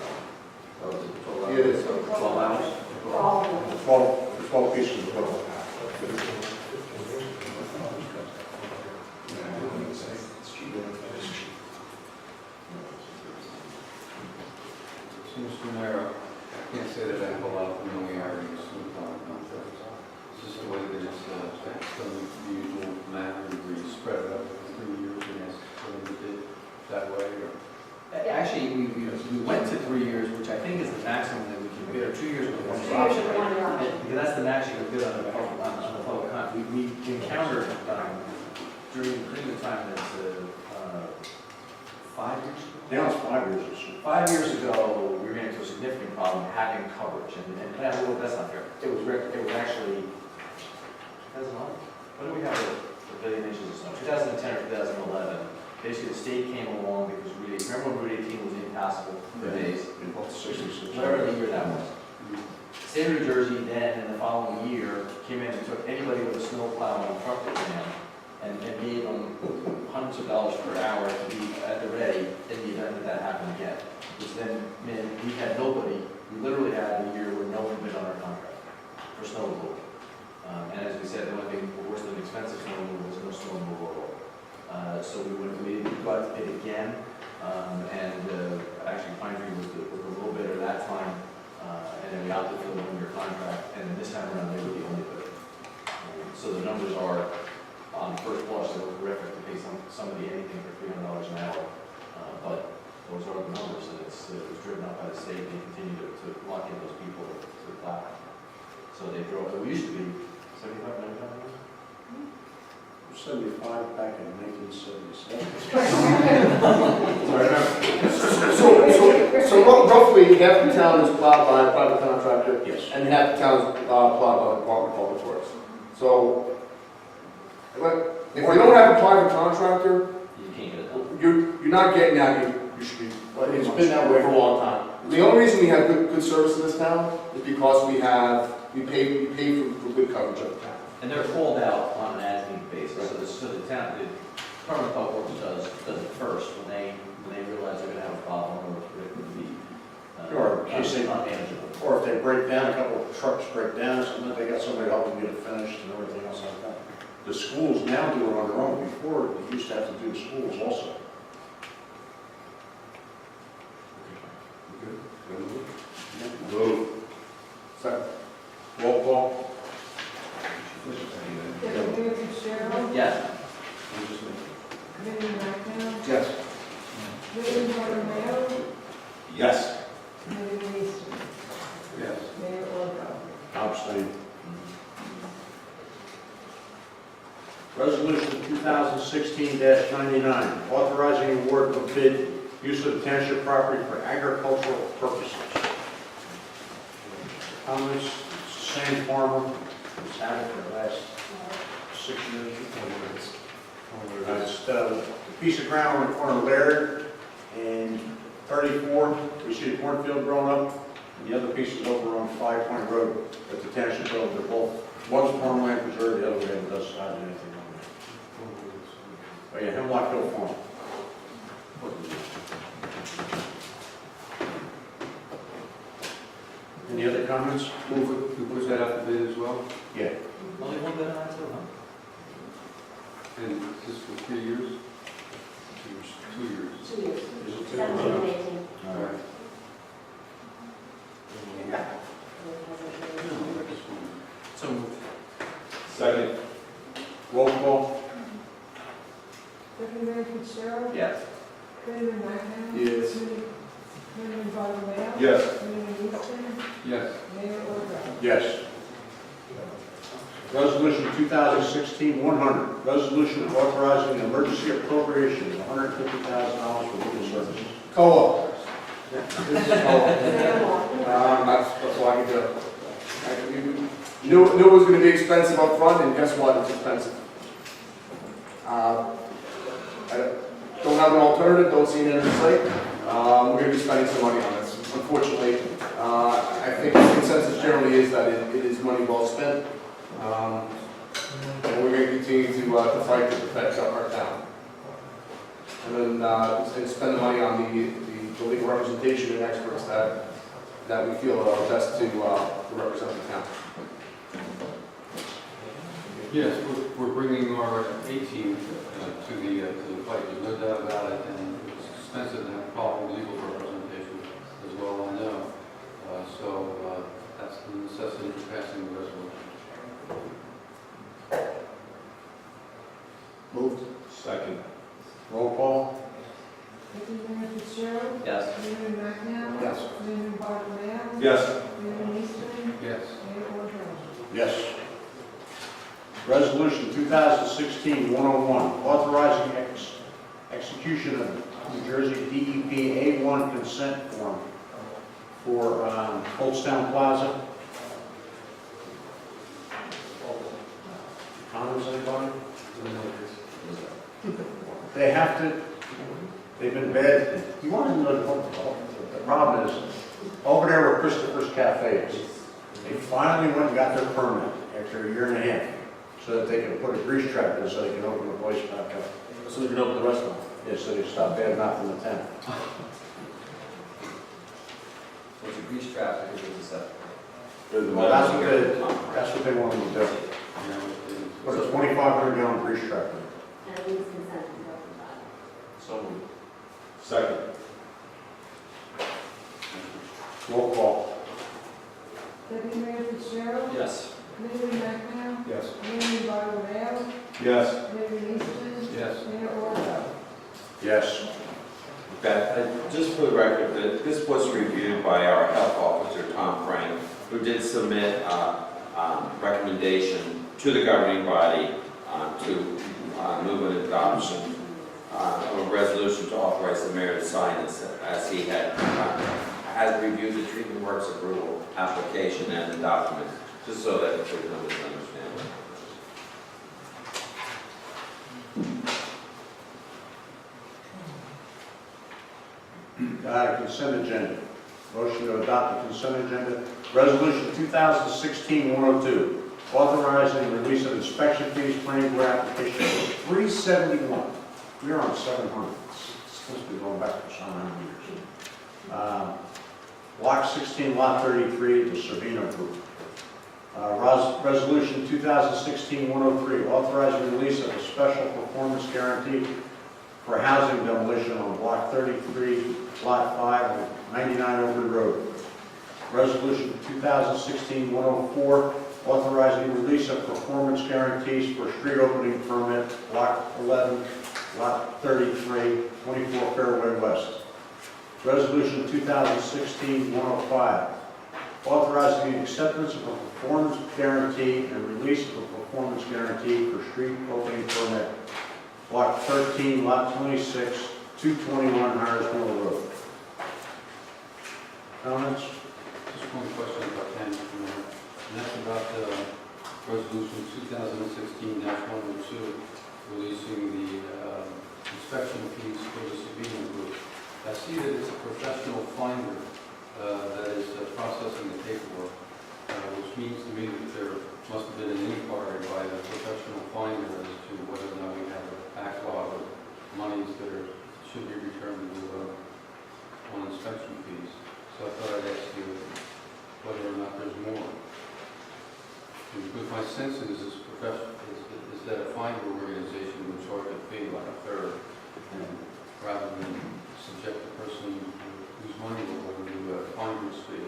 Oh, is it 12 hours? It is. 12 hours? For all of them. 12 pieces of equipment. Mr. Mayor, I can't say that I have a lot of familiarity with snowplow contracts. It's just the way that it's done the usual manner, where you spread it out for 3 years and ask for them to bid that way, or? Actually, we went to 3 years, which I think is the maximum that we can bid, or 2 years with one 2 years option. with one option. Because that's the max you can bid on the public con. We encountered during the time that's 5 years ago. Now it's 5 years or so. 5 years ago, we ran into a significant problem having coverage, and that's not fair. It was actually, 2011, when did we have a billion inches of snow? 2010 or 2011. Basically, the state came along because remember when Route 18 was impassable for days? In both 66. Whatever the year that was. The state of New Jersey then, in the following year, came in and took anybody with a snow plow and truck that ran and gave them hundreds of dollars per hour to be at the ready in the event that that happened again. Which then meant we had nobody, we literally had a year where no one bid on our contract for snow removal. And as we said, the only thing worse than expensive snow removal was no snow removal at all. So we go out to bid again, and actually Pine Tree was a little bidder that time, and then we opted for the 1-year contract, and then this time around they were the only bidder. So the numbers are, on first blush, they were horrific to pay somebody anything for $300 an hour, but those are the numbers, and it was driven up by the state. They continue to lock in those people to the plow. So they drove, we used to be 75, 95 years. 75 back in 1977. So roughly half the town is plowed by a private contractor. Yes. And half the town is plowed by the Department of Public Works. So, but if we don't have a private contractor, You can't get it done. you're not getting that, you should be, but it's been that way for a long time. The only reason we have good service in this town is because we pay for good coverage of the town. And they're called out on an as-needed basis, so the town, the Department of Public Works does it first when they realize they're gonna have a problem or it would be, Or in case they- not manageable. Or if they break down, a couple of trucks break down or something, they got somebody helping get it finished and everything else like that. the schools now do it on their own. Before, they used to have to do the schools also. Move. Second. Roll call. Deputy Mayor Fitzgerald. Yes. Committeeman Rechner. Yes. Committeeman Barnwell. Yes. Committeeman Eastman. Yes. Mayor Orville. Abstain. Resolution 2016-99, authorizing award of bid use of township property for agricultural purposes. Comments? Same farmer, it's had it for the last 6 years. It's the piece of ground on the corner of Laird and 34, we see the cornfield growing up, and the other piece is over on 5 Point Road at the township building. They're both, one's farmland preserve, the other one doesn't have anything on it. Oh yeah, Hemlock Hill Farm. Any other comments? Move it, who puts that out to bid as well? Yeah. Only one bid on that too, huh? And this for 3 years? 2 years. 2 years, Is it 17 and 18. All right. So moved. Second. Roll call. Deputy Mayor Fitzgerald. Yes. Committeeman Rechner. Yes. Committeeman Barnwell. Yes. Committeeman Eastman. Yes. Mayor Orville. Yes. Resolution 2016-100, resolution authorizing an emergency appropriation of $150,000 for legal services. Co-op. This is co-op. Mayor Moore. That's all I can do. Knew it was gonna be expensive up front, and guess what, it's expensive. I don't have an alternative, don't see an end in sight. We're gonna be spending some money on this, unfortunately. I think the consensus generally is that it is money well spent. And we're gonna continue to fight to protect our town. And then, and spend the money on the legal representation and experts that we feel are best to represent the town. Yes, we're bringing our A team to the fight, there's no doubt about it, and it's expensive to have proper legal representation as well, I know. So that's the necessity for passing the resolution. Moved. Second. Roll call. Deputy Mayor Fitzgerald. Yes. Committeeman Rechner. Yes. Committeeman Barnwell. Yes. Committeeman Eastman. Yes. Mayor Orville. Yes. Resolution 2016-101, authorizing execution of New Jersey DEP A1 consent form for Oldstown Plaza. Comments, anybody? They have to, they've been bad. You want to know what the problem is? Over there where Christopher's Cafe is, they finally went and got their permit after a year and a half, so that they can put a grease trap in so they can open the place back up. So they can open the restaurant. Yeah, so they stop bad mouthing the town. So it's a grease trap, because it's a set. Well, that's what they want them to do. Put a 2,500 gallon grease trap in. And it needs consent to go for that. So moved. Second. Roll call. Deputy Mayor Fitzgerald. Yes. Committeeman Rechner. Yes. Committeeman Barnwell. Yes. Committeeman Eastman. Yes. Mayor Orville. Yes. Okay, just for the record, this was reviewed by our health officer, Tom Frank, who did submit a recommendation to the governing body to move an adoption of a resolution to authorize the mayor to sign this, as he has reviewed the treatment works approval application and the documents, just so that there's no misunderstanding. Consent agenda. Motion to adopt the consent agenda. Resolution 2016-102, authorizing the release of inspection fees, planning board application for $371. We are on 700. It's supposed to be going back for some number of years. Block 16, lot 33, the Servino Group. Resolution 2016-103, authorizing release of a special performance guarantee for housing demolition on Block 33, Lot 5, 99 Oakwood Road. Resolution 2016-104, authorizing release of performance guarantees for street opening permit, Block 11, Lot 33, 24 Fairway West. Resolution 2016-105, authorizing the acceptance of a performance guarantee and release of a performance guarantee for street opening permit, Block 13, Lot 26, 221 Harris Mill Road. Comments? Just one question about that, and that's about Resolution 2016-102, releasing the inspection fees for the Sabino Group. I see that it's a professional finder that is processing the paperwork, which means to me that there must have been an inquiry by the professional finder as to whether or not we have a backlog of monies that should be returned to on inspection fees. So I thought I'd ask you whether or not there's more. Because my sense is this is that a finder organization would charge a fee like a third, and rather than subject the person whose money will go to a finder's fee.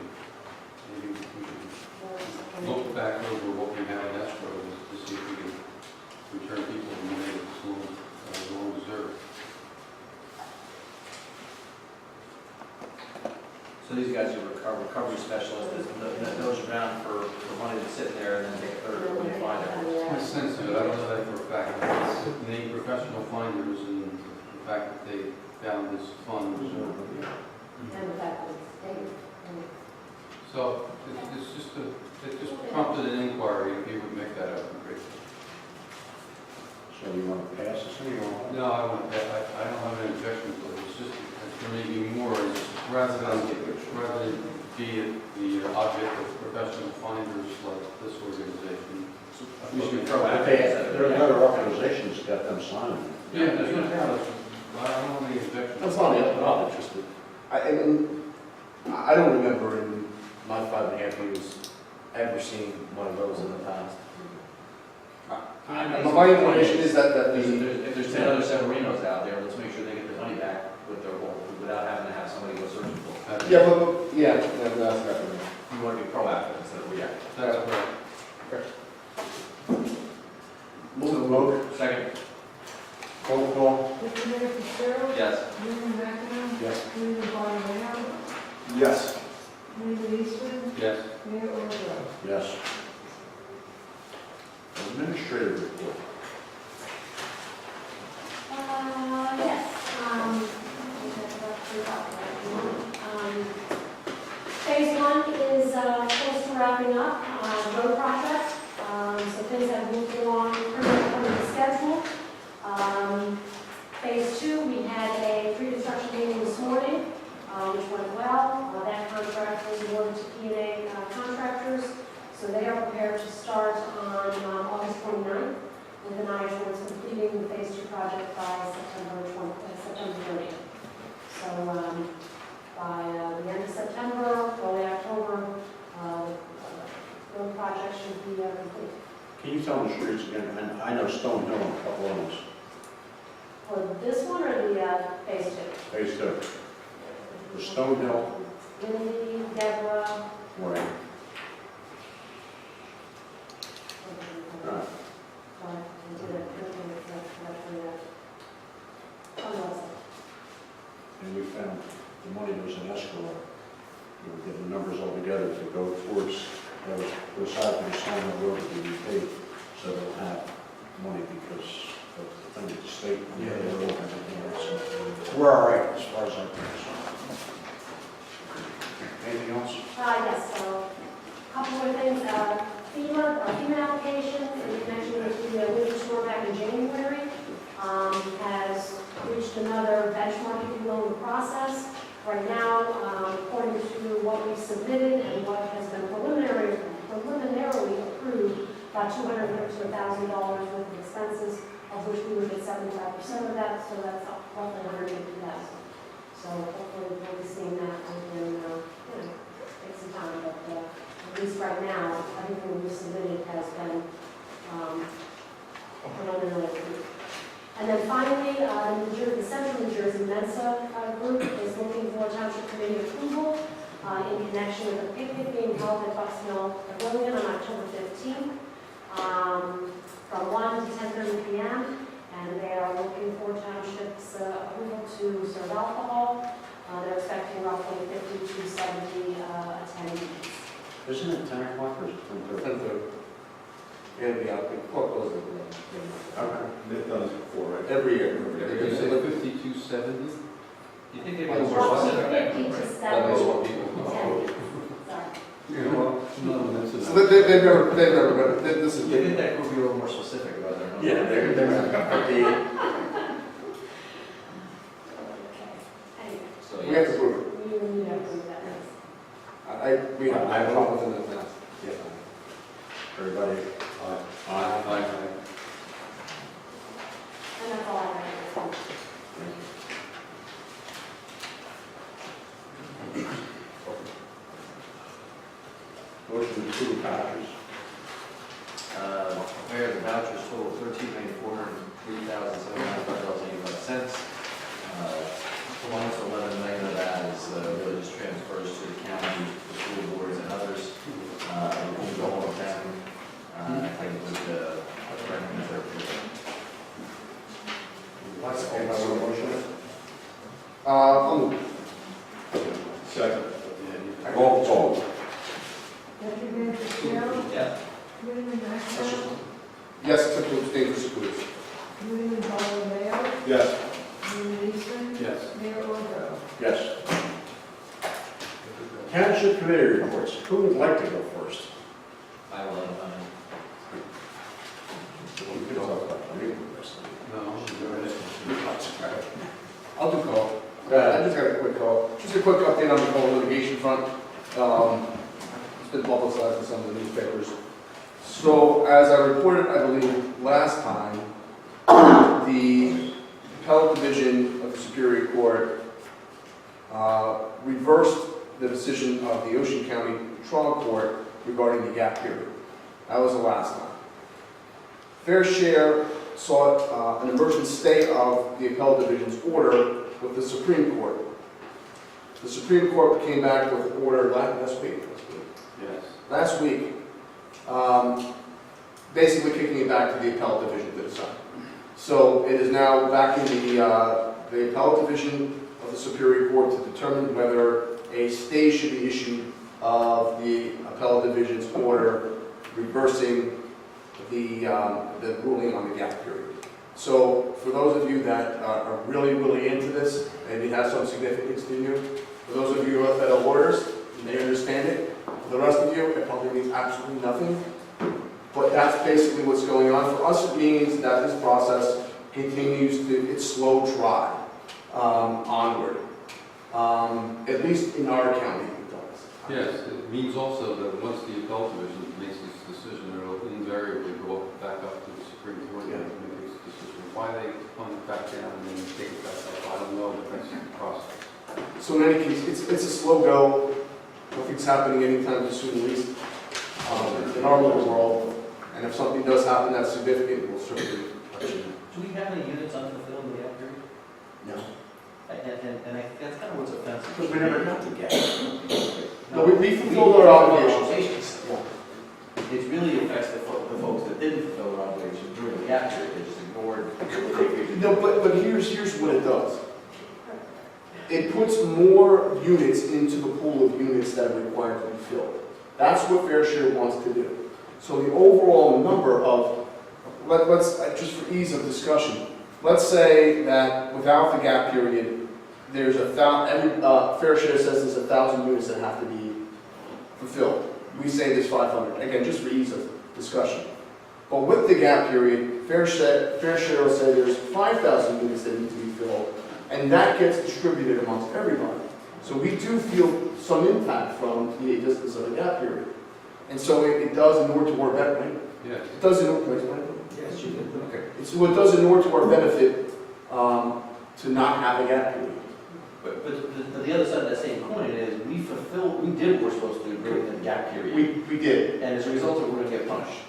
Maybe we can look back over what we have in escrow to see if we can return people the money that's long deserved. So these guys are recovery specialists, that knows around for money that's sitting there and then take a third when you find it. My sense of it, I don't know that for a fact, but it's named professional finders and the fact that they found this fund. And the fact that it's dated. So it just prompted an inquiry, if you would make that up, great. So you want to pass this or you want to? No, I don't have an objection to it, it's just, there may be more, it's rather than be the object of professional finders like this organization. We should be But proactive. there are other organizations that got them signed. Yeah, there's no doubt, I don't have any objection. That's fine, I'm not interested. I don't remember in my 5.5 years ever seeing one of those in the past. My information is that If there's 10 other Severinos out there, let's make sure they get their money back with their, without having to have somebody go searching for it. yeah, that's not right. You want to be proactive instead of reactive. That's correct. Move the vote. Second. Roll call. Mr. Mayor Fitzgerald. Yes. William McInerney. Yes. William Barnwell. Yes. Linda Eastman. Yes. Mayor Earl. Yes. Administrative report. Yes. Phase 1 is close to wrapping up, road project. So things have moved along pretty much according to schedule. Phase 2, we had a pre-construction meeting this morning, which went well. That contract was awarded to P&A contractors. So they are prepared to start on August 29th with an eye towards completing the Phase 2 project by September 30th. So by the end of September, early October, the project should be complete. Can you tell the streets again? And I know Stone Hill and a couple of those. For this one or the Phase 2? Phase 2. The Stone Hill. Lindy, Deborah. Right. Right. Sorry, I did it. And we found the money that was in escrow. We were getting the numbers all together to go towards those sides of the Stone Hill Road to be repaid. So they'll have money because of the thing with the state. And the other road and everything else. So we're all right as far as I'm concerned. Anything else? Yes, so a couple more things. FEMA application in connection with the winter storm back in January has reached another benchmark, if you will, in the process. Right now, according to what we've submitted and what has been preliminarily approved, about $232,000 worth of expenses, of which we would get 75% of that, so that's roughly $150,000. So hopefully we'll be seeing that within, take some time, but at least right now, everything we've submitted submitted has been preliminarily approved. And then finally, the Central New Jersey Mensa group is looking for township committee approval in connection with a picnic being held at Bucks Mill Pavilion on October 15th from 1 to 10:30 p.m. And they are looking for township's approval to serve alcohol. They're expecting roughly 50 to 70 attendees. Isn't it 10 o'clock or is it 10:30? 10:30. And the court closes at 11. Okay. They've done this before, right? Every year. You say 5270? You think they'd be Like, more Roughly specific? 50 to That makes 70 what people. attendees. Sorry. You know what? No, that's enough. So they've never, this is. You think that group be a little more specific about their number? Yeah, they're Okay. Anyway, So, We have to yes. prove it. we will need to approve that. We have, I have a problem with it in the past. Everybody? Aye. And that's all I have. Motion to approve vouchers. Mayor, the vouchers total $13,403,705.85. Almost 11 million of that is really just transfers to the county, the school boards and others. We'll go on with them. I think it was recommend their approval. Motion. I'll move. Second. Roll call. Deputy Mayor Fitzgerald. Yeah. Committeeman Maxwell. Yes, except to abstain for security. Committeeman Bartolomeo. Yes. Committeeman Eastman. Yes. Mayor Orville. Yes. Township committee reports. Who would like to go first? I will, We could talk about the meeting first. No, go ahead. I'll do call. Go ahead. I just got a quick call. Just a quick update on the whole litigation front. It's been publicized in some of the newspapers. So, as I reported, I believe, last time, the appellate division of the Superior Court reversed the decision of the Ocean County Trial Court regarding the gap period. That was the last time. Fair Share sought an emergent stay of the appellate division's order with the Supreme Court. The Supreme Court came back with an order last week. Yes. Last week, basically kicking it back to the appellate division to decide. So it is now back in the appellate division of the Superior Court to determine whether a stay should be issued of the appellate division's order reversing the ruling on the gap period. So for those of you that are really, really into this, and it has some significance to you, for those of you that are lawyers, you may understand it. For the rest of you, it probably means absolutely nothing. But that's basically what's going on. For us, it means that this process continues to its slow trot onward. At least in our county, it does. Yes, it means also that once the appellate division makes its decision, it will invariably go back up to the Supreme Court and make its decision. Why they plunge it back down and then take it back up, I don't know, but that's the process. So in any case, it's a slow go. Nothing's happening anytime too soon, at least in our little world. And if something does happen that's significant, we'll certainly let you know. Do we have any units unfulfilled in the gap period? No. And I think that's kind of what's offensive. Because we never got the gap. No, we fulfilled our obligations. It really affects the folks that didn't fulfill their obligations during the gap period, they just ignored. No, but here's what it does. It puts more units into the pool of units that are required to be filled. That's what Fair Share wants to do. So the overall number of, let's just for ease of discussion, let's say that without the gap period, there's Fair Share says there's 1,000 units that have to be fulfilled. We say there's 500. Again, just for ease of discussion. But with the gap period, Fair Share will say there's 5,000 units that need to be filled, and that gets distributed amongst everybody. So we do feel some impact from the existence of a gap period. And so it does inure to our benefit. Yes. It does inure to our benefit. Yes, you did. Okay. So it does inure to our benefit to not have a gap period. But the other side of that same coin is, we did what we're supposed to do during the gap period. We did. And as a result of it, we're gonna get punished.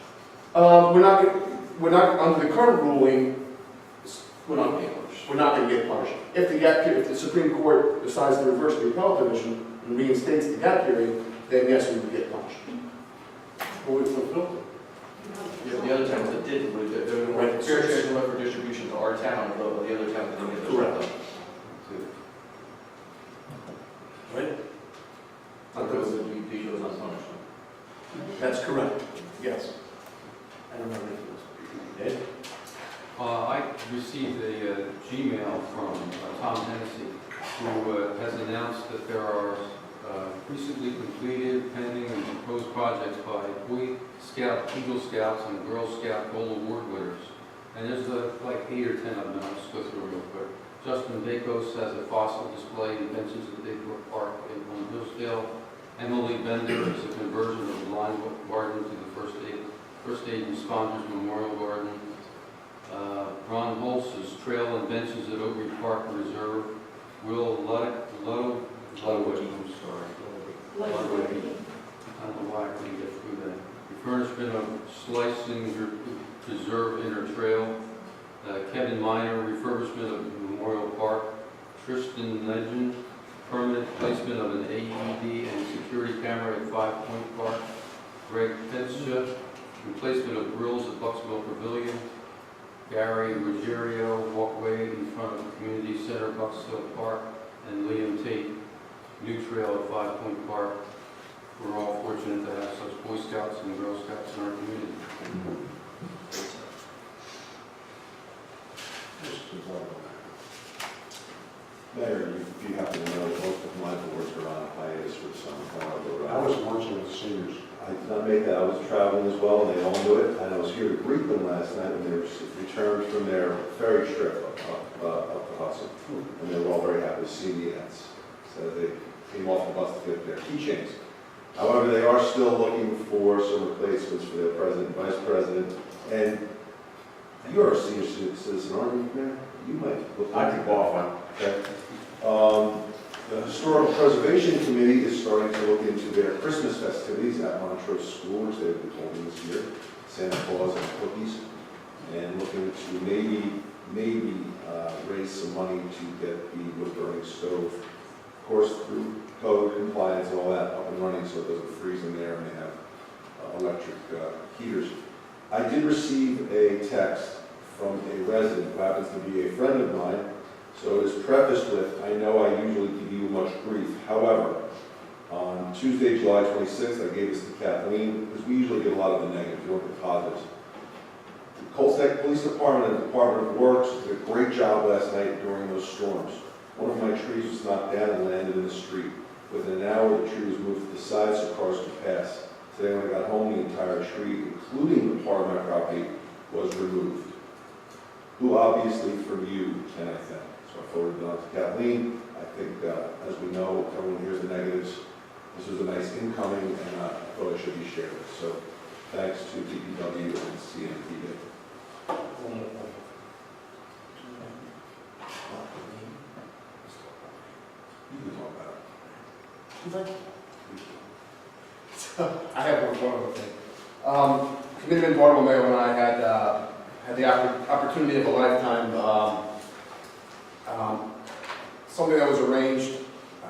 We're not, under the current ruling, We're not getting punished. we're not going to get punished. If the gap period, if the Supreme Court decides to reverse the appellate division and reinstates the gap period, then yes, we would get punished. Well, we fulfilled it. The other towns that did, there were Right. fair share of redistribution to our town, but the other towns didn't get those. Correct. Right? Because we chose unpunished. That's correct, yes. I don't know anything else. Ed? I received a Gmail from Tom Hennessy, who has announced that there are recently completed, pending, and proposed projects by Boy Scout, Eagle Scouts, and Girl Scout Gold Award winners. And there's like 8 or 10 of them, I'll just go through real quick. Justin Bakos has a fossil display in benches at Big Brook Park on Hillsdale. Emily Bender is a conversion of the Lime Garden to the First Aid Responders Memorial Garden. Ron Holz's trail and benches at Oak Ridge Park Reserve. Will Ludwig, I'm sorry. Ludwig. I don't know why I couldn't get through that. Refurnishment of Slicing Preserve Inner Trail. Kevin Minor, refurbishment of Memorial Park. Tristan Legend, permanent placement of an AED and security camera at 5 Point Park. Greg Petscha, replacement of grills at Bucksville Pavilion. Gary Ruggiero, walkway in front of Community Center, Bucksville Park. And Liam Tate, new trail at 5 Point Park. We're all fortunate to have such Boy Scouts and Girl Scouts in our community. Mayor, you happen to know most of my boards are on hiatus for the summer. I was marching with the seniors. I did not make that. I was traveling as well, and they all knew it. And I was here to greet them last night when they returned from their ferry trip up the Hudson. And they were all very happy to see me. So they came off the bus to get their keychains. However, they are still looking for some replacements for their president, vice president, and you're a senior citizen, aren't you, Mayor? You might look. I could qualify. Okay. The Historical Preservation Committee is starting to look into their Christmas festivities at Montrose School, which they've been holding this year, Santa Claus and cookies, and looking to maybe raise some money to get the wood-burning stove, of course, through code compliance and all that up and running so it doesn't freeze in there and they have electric heaters. I did receive a text from a resident who happens to be a friend of mine. So it is prefaced with, I know I usually give you much grief. However, on Tuesday, July 26th, I gave this to Kathleen, because we usually get a lot of the negatives, we don't get positives. The Colts Neck Police Department and Department of Works did a great job last night during those storms. One of my trees was knocked down and landed in the street. Within an hour, the tree was moved to the side so cars could pass. Today, when I got home, the entire tree, including the part of my property, was removed. Who obviously from you can I thank? So I forwarded it on to Kathleen. I think, as we know, everyone hears the negatives. This was a nice incoming, and I thought it should be shared. So thanks to DPW and CNPD. You can talk about it. I have one other thing. Committeeman Bartolomeo and I had the opportunity of a lifetime, something that was arranged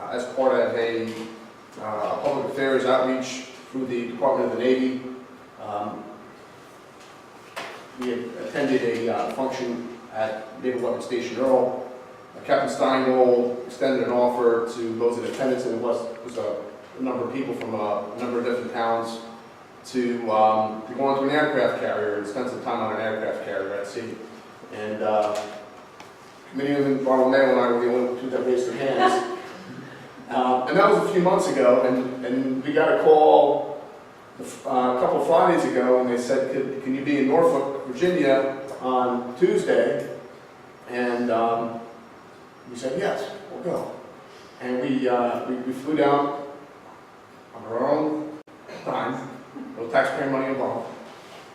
as part of a public affairs outreach through the Department of the Navy. We had attended a function at Naval Weapons Station Earl. Captain Steingold extended an offer to those in attendance, and it was a number of people from a number of different towns to go onto an aircraft carrier and spend some time on an aircraft carrier at sea. And Committeeman Bartolomeo and I were the only two that raised their hands. And that was a few months ago, and we got a call a couple of Fridays ago, and they said, can you be in Norfolk, Virginia on Tuesday? And we said, yes, we'll go. And we flew down on our own time, no taxpayer money involved,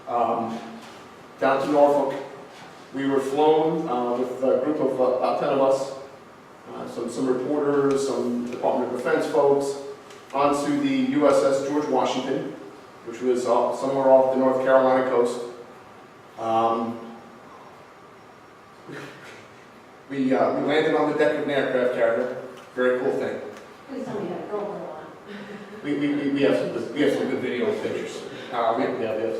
down to Norfolk. We were flown with a group of about 10 of us, so some reporters, some Department of Defense folks, onto the USS George Washington, which was somewhere off the North Carolina coast. We landed on the deck of an aircraft carrier. Very cool thing. Please tell me that girl on. We have some good video and pictures. We have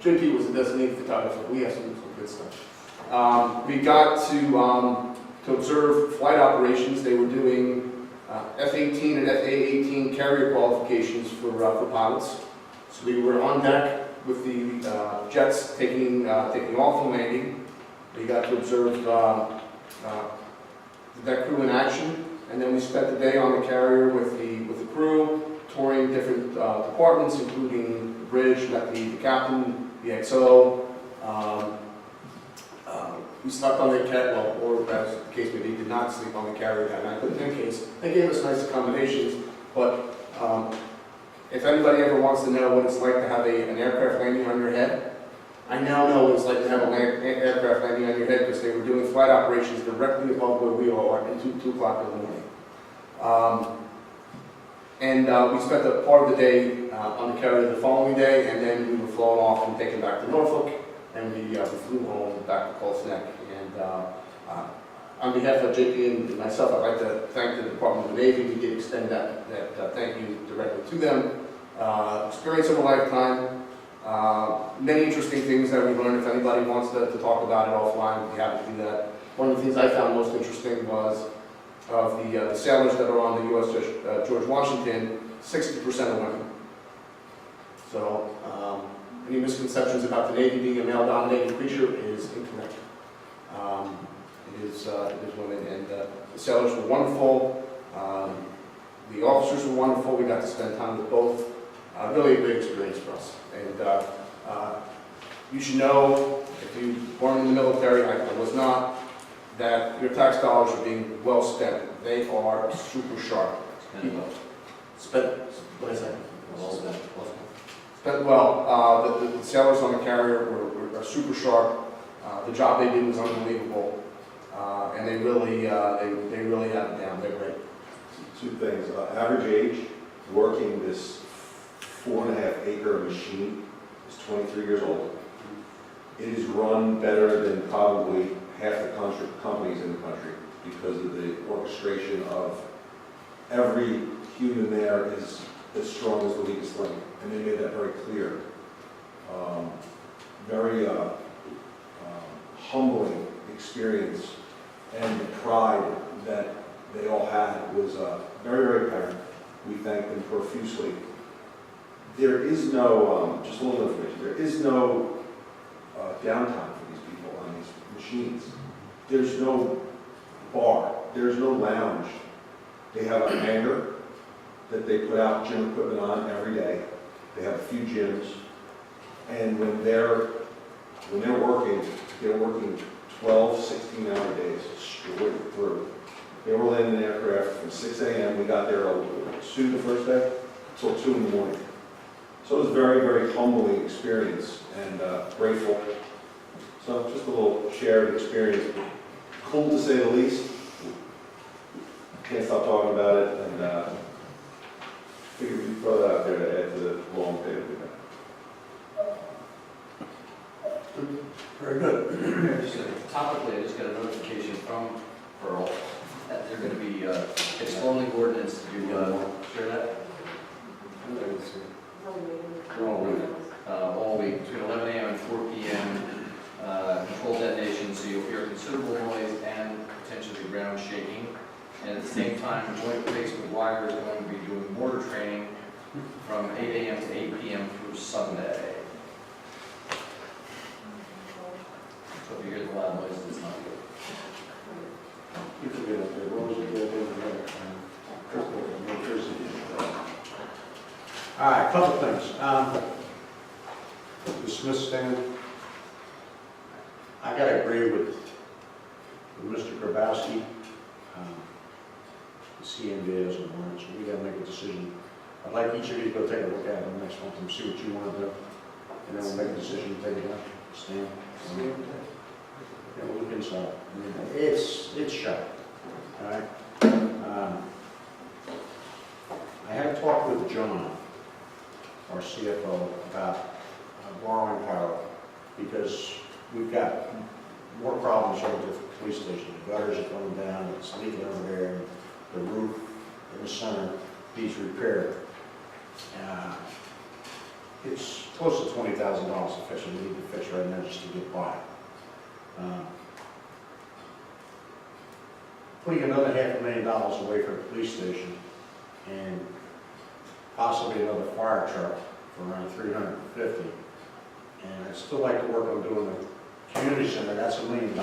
JP was a designated photographer. We have some good stuff. We got to observe flight operations. They were doing F-18 and F-A-18 carrier qualifications for pilots. So we were on deck with the jets taking off and landing. We got to observe the deck crew in action, and then we spent the day on the carrier with the crew, touring different departments, including the bridge, met the captain, the XO. We slept on the carrier, or as the case may be, did not sleep on the carrier that night. But in any case, they gave us nice accommodations. But if anybody ever wants to know what it's like to have an aircraft landing on your head, I now know what it's like to have an aircraft landing on your head, because they were doing flight operations directly above where we are at 2 o'clock in the morning. We spent a part of the day on the carrier the following day, and then we were flown off and taken back to Norfolk, and we flew home back to Colts Neck. And on behalf of JP and myself, I'd like to thank the Department of the Navy. We did extend that thank you directly to them. Experience of a lifetime. Many interesting things that we learned. If anybody wants to talk about it offline, we'd be happy to do that. One of the things I found most interesting was of the sailors that are on the USS George Washington, 60% are women. So any misconceptions about the Navy being a male-dominated creature is incorrect. It is women, and the sailors were wonderful. The officers were wonderful. We got to spend time with both. Really a great experience for us. And you should know, if you weren't in the military, I was not, that your tax dollars are being well spent. They are super sharp. Spent, what did I say? Well spent. Spent well. The sailors on the carrier were super sharp. The job they did was unbelievable. And they really had it down. They're great. Two things. Average age working this 4.5-acre machine is 23 years old. It is run better than probably half the companies in the country, because of the orchestration of every human there is as strong as the weakest link, and they made that very clear. Very humbling experience, and the pride that they all had was very, very apparent. We thank them profusely. There is no, just a little information, there is no downtime for these people on these machines. There's no bar, there's no lounge. They have a hangar that they put out gym equipment on every day. They have a few gyms. And when they're working, they're working 12, 16-hour days straight through. They were landing aircraft from 6 a.m. We got there at 2 the first day, until 2 in the morning. So it was a very, very humbling experience, and grateful. So just a little shared experience. Cool to say the least. Can't stop talking about it, and figured we'd throw that out there to add to the long day that we got. Very good. Topically, I just got a notification from Pearl that they're going to be exploring the ordinance to share that all week between 11 a.m. and 4 p.m. Controlled detonation, so you'll hear considerable noise and potentially ground shaking. And at the same time, Joint Base with Wire is going to be doing mortar training from 8 a.m. to 8 p.m. through Sunday. So if you hear the loud noises, it's not good. You forget up there, what was it the other day? New Jersey. All right, couple things. The Smith stand. I gotta agree with Mr. Grabowski. The CNV doesn't warrant, so we gotta make a decision. I'd like each of you to go take a look at it next month and see what you want to do. And then we'll make a decision to take it out. Stand. Yeah, we'll look inside. It's sharp. All right. talked with John, our CFO, about borrowing power, because we've got more problems over the police station. The gutters are coming down, it's leaking over there, and the roof in the center needs repaired. It's close to $20,000 to fix it. We need to fix right now just to get by. Putting another $500,000 away for the police station and possibly another fire truck for around $350,000. And I'd still like to work on doing the community center. That's $1 million.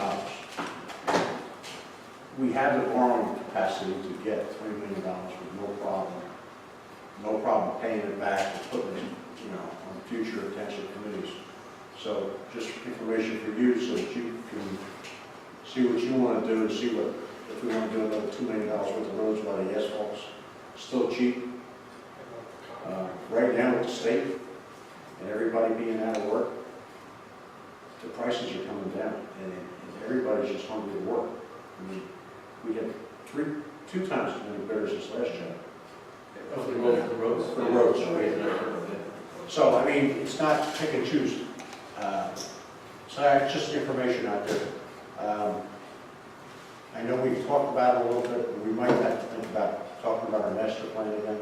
We have the borrowing capacity to get $3 million with no problem. No problem paying it back and putting it, on future attention committees. So just information for you so that you can see what you want to do and see what, if we want to do another $2 million worth of roads while the asphalt's still cheap. Right now with the state and everybody being out of work, the prices are coming down and everybody's just hungry to work. I mean, we had 2 times as many bidders as last year. For the roads? For the roads, right. So, I mean, it's not pick and choose. So that's just information out there. I know we've talked about it a little bit, but we might have to think about talking about our master plan again.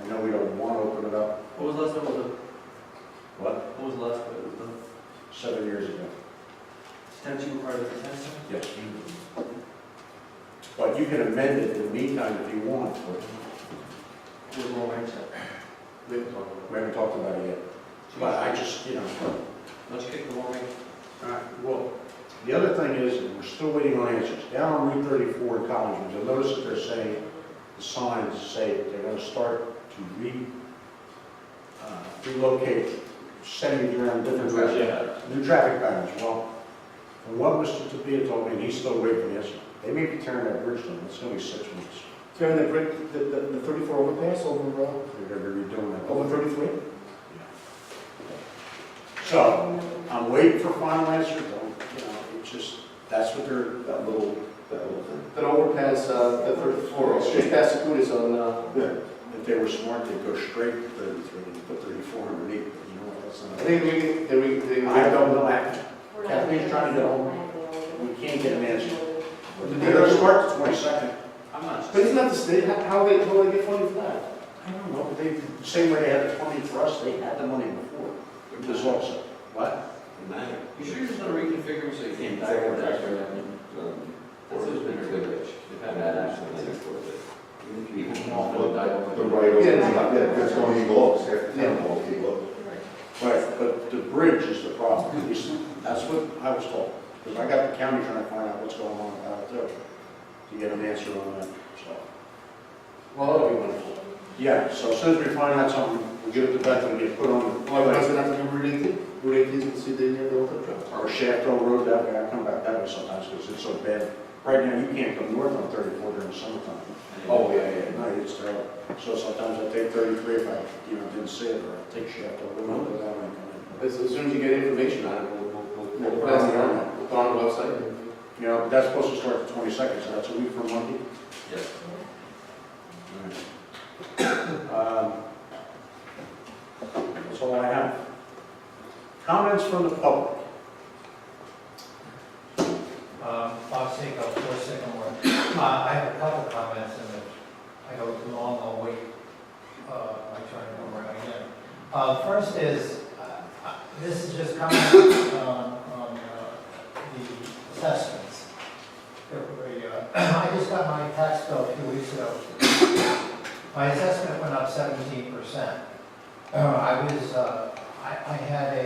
I know we don't want to open it up. What was the last one? What? What was the last one? It was done? 7 years ago. Statute requires a consent? Yes. But you can amend it in the meantime if you want. But Where's the range at? We haven't talked about we haven't talked about it yet. But I just, it. Don't you kick the wall range? Well, the other thing is, we're still waiting on answers. Down on Route 34 in College, you'll notice that they're saying, the signs say they're going to start to relocate, sending you around different directions. New traffic patterns. Well, from what Mr. Tapia told me, he's still waiting for the answer. They may be tearing that bridge down. It's going to be 6 weeks. Tearing the 34 overpass over, They're going to be redoing that. over 33? So, I'm waiting for final answers. It's just, that's what they're, that little thing. That overpass, the 34, straight past the Cooties on, If they were smart, they'd go straight to 33 and put 34 underneath, but you know what, that's not. I don't know. Kathleen's trying to get home. We can't get an answer. They're going to start the 22nd. I'm not. But isn't that the state, how they get funding for that? I don't know, but they, the same way they had the money for us, they had the money before. It was also, what? You sure you're just not reconfiguring so you can't die over that? That's always been pretty rich. They've had bad accidents for it. People from all over die over. The right over, that's going to Eagle Oaks, half the town goes to Eagle Oaks. Right, but the bridge is the problem. At least that's what I was told. Because I got the county trying to find out what's going on about it too, to get an answer on that, so. Well, that'll be wonderful. Yeah, so as soon as we find out something, we'll give it to Beth and get put on the, Well, it's gonna have to be Route 18. Route 18 is gonna see the old truck. or Shafto Road that way. I come back that way sometimes because it's so bad. Right now, you can't come north on 34 during the summertime. Oh, yeah. No, it's terrible. So sometimes I take 33 if I, didn't see it, or I take Shafto Road, go that way and come in. As soon as you get information on it, we'll put it on the website. You know, that's supposed to start the 22nd, so that's a week from Monday. Yes. That's all I have. Comments from the public? Bob Seco, 4 Sycamore. I have a couple comments, and if I go too long, I'll wait my turn over again. First is, this is just comment on the assessments. I just got my tax bill a few weeks ago. My assessment went up 17%. I had a,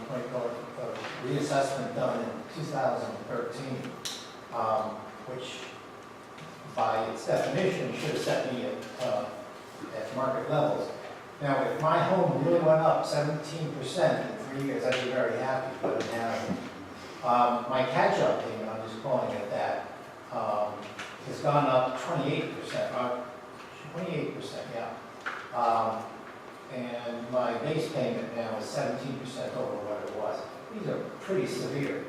what do you call it, a reassessment done in 2013, which by its definition should have set me at market levels. Now, if my home really went up 17% in 3 years, I'd be very happy, but it hasn't. My catch-up payment, I'm just calling it that, has gone up 28%, 28%, yeah. And my base payment now is 17% over what it was. These are pretty severe.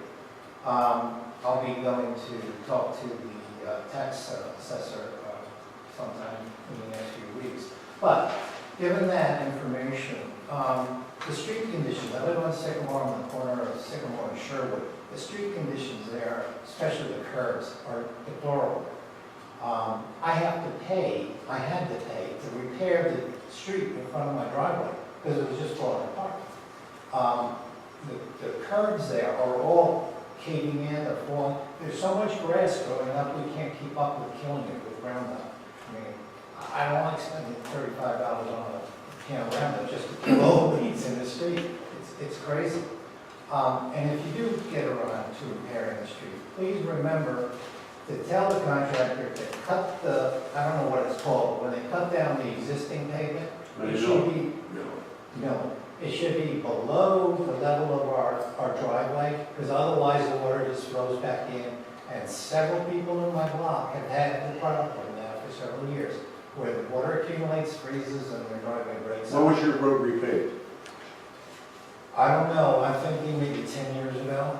I'll be going to talk to the tax assessor sometime in the next few weeks. But given that information, the street conditions, I live on Sycamore on the corner of Sycamore and Sherwood. The street conditions there, especially the curbs, are deplorable. I had to pay to repair the street in front of my driveway because it was just falling apart. The curbs there are all caving in, they're falling. There's so much grass growing up, we can't keep up with killing it with Roundup. I mean, I don't like spending $35 on a can of Roundup just to kill all the weeds in the street. It's crazy. And if you do get around to repairing the street, please remember to tell the contractor to cut the, I don't know what it's called, when they cut down the existing pavement, it should be, no, it should be below the level of our driveway, because otherwise the water just flows back in. And several people in my block have had the problem now for several years, where the water accumulates, freezes, and their driveway breaks When up. was your road repaved? I don't know, I'm thinking maybe 10 years ago.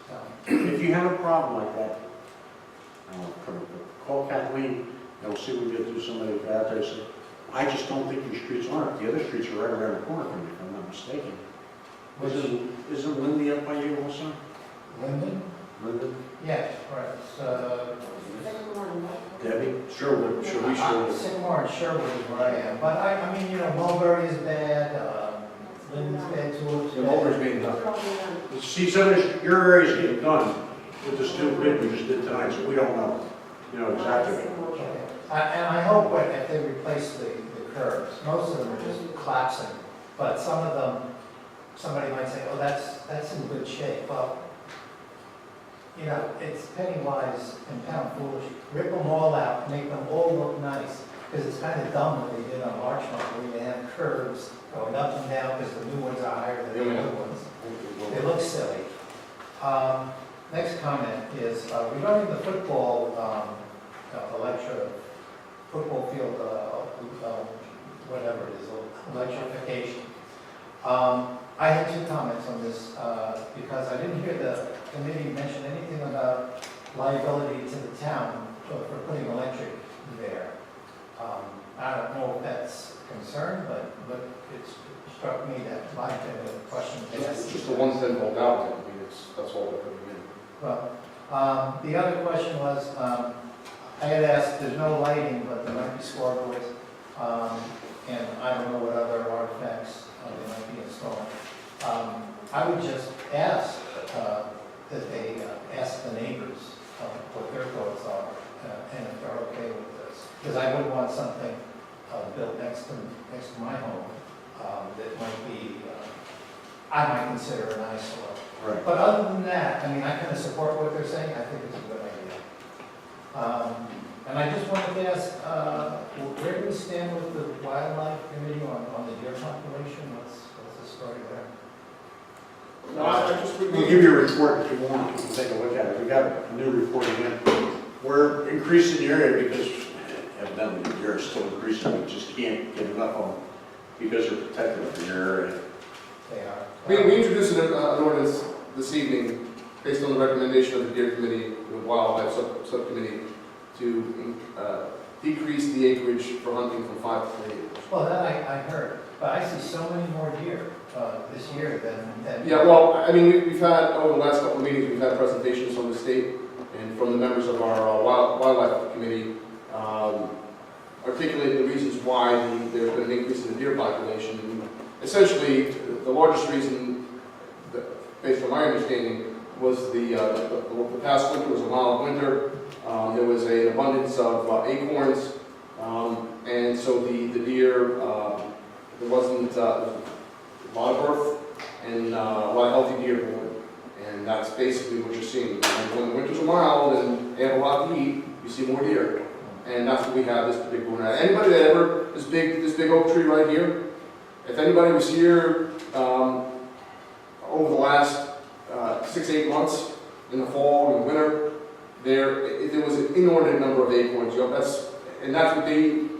So, If you have a problem like that, call Kathleen, and we'll see if we can get through somebody out there. Say, I just don't think your streets aren't. The other streets are right around the corner from you, if I'm not mistaken. Isn't Lindy up by you also? Linden? Linda? Yes, right. Debbie? Sherwood, Sherwood. Sycamore and Sherwood is where I am, but I mean, you know, Mulberry is bad, Linden's bad, Tulip's The bad. Mulberry's being done. See, some of your area's getting done with this new bid we just did tonight, so we don't know, exactly. Okay. And I hope when, if they replace the curbs, most of them are just collapsing, but some of them, somebody might say, oh, that's in good shape. Well, you know, it's penny wise and pound foolish. Rip them all out, make them all look nice, because it's kind of dumb what they did on Larchmont, where you have curves going up and down because the new ones are higher than the old ones. They look silly. Next comment is regarding the football football field, whatever it is, electrification. I had two comments on this because I didn't hear the committee mention anything about liability to the town for putting electric there. I don't know if that's a concern, but it struck me that might have been a question. It's just the 110 volt outlet, I mean, that's all they're putting in. Well, the other question was, I had asked, there's no lighting, but there might be scoreboards, and I don't know what other artifacts they might be installing. I would just ask that they ask the neighbors what their thoughts are, and if they're okay with this. Because I would want something built next to my home that might be, I might consider an eyesore. Right. But other than that, I mean, I kind of support what they're saying. I think it's a good idea. And I just wanted to ask, where do we stand with the wildlife committee on the deer population? What's the story there? No, I just would We'll give you a report if you want, you can take a look at it. We got a new report again. We're increasing the area because evidently the deer are still increasing, we just can't get enough of them because they're protected in your area. They are. We introduced an ordinance this evening based on the recommendation of the Deer Committee, the Wildlife Subcommittee, to decrease the acreage for hunting from 5 to 3 acres. Well, that I heard, but I see so many more deer this year than. Yeah, well, I mean, we've had, over the last couple of meetings, we've had presentations from the state and from the members of our Wildlife Committee articulate the reasons why there's been an increase in the deer population. And essentially, the largest reason, based on my understanding, was the past winter was a mild winter. There was an abundance of acorns, and so the deer, there wasn't a lot of birth and a lot of healthy deer born. And that's basically what you're seeing. And when the winters are mild and they have a lot to eat, you see more deer. And that's what we have this big one. Anybody that ever, this big oak tree right here, if anybody was here over the last 6-8 months, in the fall and winter, there was an inordinate number of acorns. And that's what they eat.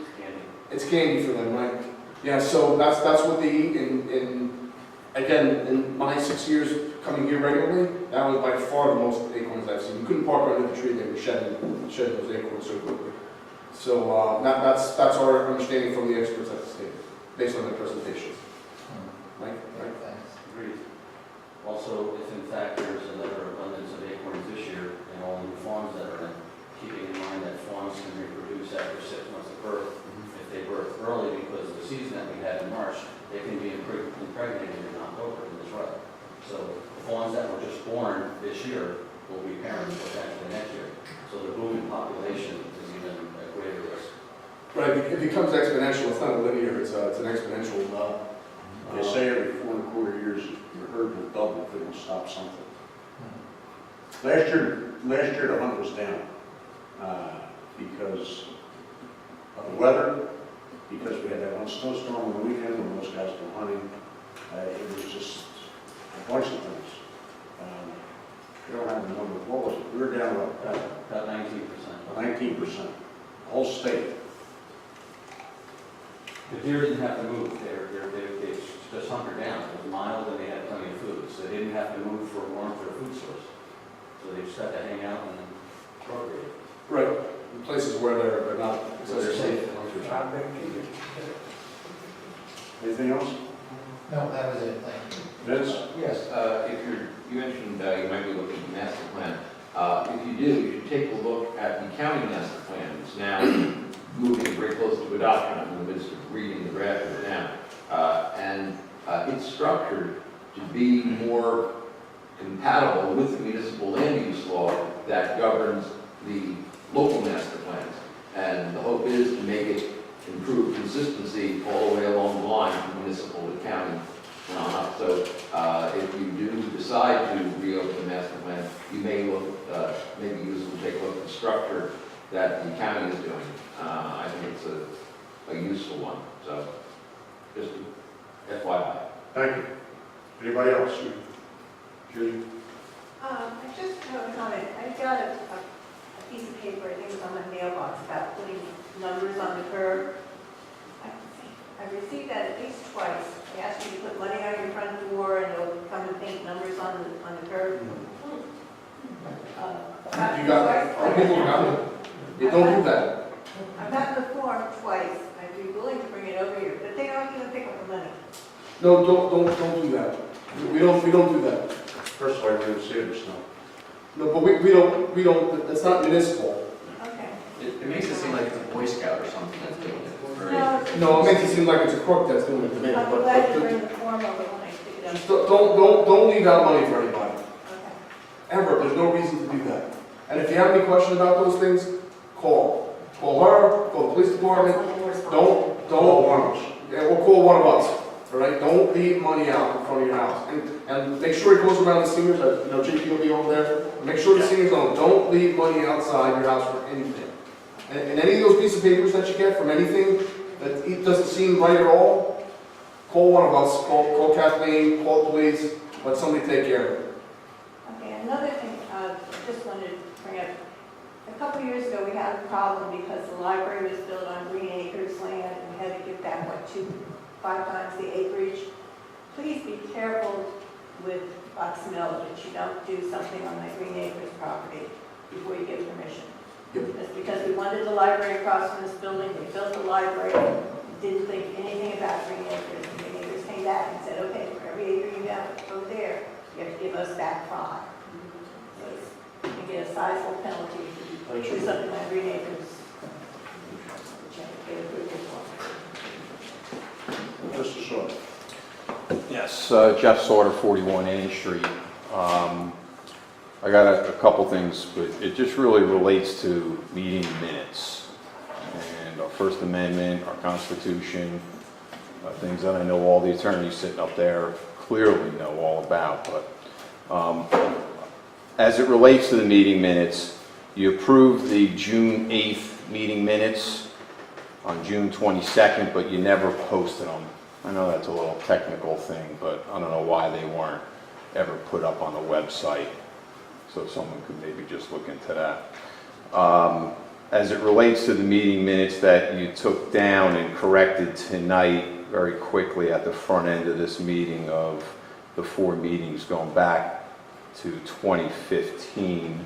It's candy for them, right? Yeah, so that's what they eat. And again, in my 6 years coming here regularly, that was by far the most acorns I've seen. you couldn't park under the tree, they were shedding those acorns so quickly. So that's our understanding from the experts at the state, based on their presentations. Mike? Right? Thanks. Agreed. Also, if in fact there's another abundance of acorns this year in all the farms that are in, keeping in mind that farms can reproduce after 6 months of birth. If they birth early because of the season that we had in March, they can be impregnated in October in this rut. So the fawns that were just born this year will be parents potentially next year. So the booming population is even a greater risk. Right, it becomes exponential, it's not linear, it's an exponential. They say every 4.25 years, your herd will double if they don't stop something. Last year the hunt was down because of the weather, because we had that one snowstorm on the weekend when most guys go hunting. It was just a bunch of things. We don't have the number. What was it? We were down About 19%. 19%. The whole state. The deer didn't have to move. They just hunkered down. It was mild and they had plenty of food. So they didn't have to move for warmth or food source. So they just had to hang out and procreate. Right, in places where they're not. So they're safe. Anything else? No, that was it, thank you. Vince? Yes, you mentioned you might be looking at the master plan. If you do, you should take a look at the county master plan. It's now moving very close to adoption. I'm in the midst of reading the draft of it now. And it's structured to be more compatible with the municipal land use law that governs the local master plans. And the hope is to make it improve consistency all the way along the line from municipal to county and on up. So if you do decide to reopen the master plan, you may look, maybe useful to take a look at the structure that the county is doing. I think it's a useful one. So just FYI. Thank you. Anybody else? Judy? I just have a comment. I got a piece of paper, I think it was on my mailbox, about putting numbers on the curb. I received that at least twice. They asked you to put money on your front door and they'll come and paint numbers on the curb. You got that? Our people got it. You don't do that. I've gotten the form twice. I'd be willing to bring it over here, but they don't even pick up the money. No, don't do that. We don't do that. First of all, we didn't see it or snow. No, but we don't, that's not municipal. Okay. It makes it seem like it's a Boy Scout or something that's doing it. No, No, it makes it seem like it's a crook that's doing it to me. I'm But glad you bring the form over when I pick it up. just don't leave out money for anybody. Okay. Ever. There's no reason to do that. And if you have any questions about those things, call. Call her, call the police department. Don't, All one of us. yeah, we'll call one of us. All right? Don't leave money out in front of your house. And make sure it goes around the seniors. JP will be over there. Make sure the seniors know. Don't leave money outside your house for anything. And any of those pieces of papers that you get from anything that it doesn't seem right at all, call one of us. Call Kathleen, call the police, let somebody take care of it. Okay, another thing, I just wanted to bring up. A couple of years ago, we had a problem because the library was built on Green Acres land, and we had to give back, 5 times the acreage. Please be careful with Fox Mill that you don't do something on that Green Acres property before you give permission. That's because we wanted the library across from this building, we built the library, didn't think anything about Green Acres. And Green Acres came back and said, okay, for every acre you have over there, you have to give us back 5. So you get a sizable penalty if you do something like Green Acres. Which you have to pay a good for. Mr. Shaw. Yes, Jeff Sauter, 41 Ann Street. I got a couple things, but it just really relates to meeting minutes and our First Amendment, our Constitution, things that I know all the attorneys sitting up there clearly know all about. But as it relates to the meeting minutes, you approved the June 8th meeting minutes on June 22nd, but you never posted them. I know that's a little technical thing, but I don't know why they weren't ever put up on the website. So someone could maybe just look into that. As it relates to the meeting minutes that you took down and corrected tonight very quickly at the front end of this meeting of the 4 meetings going back to 2015,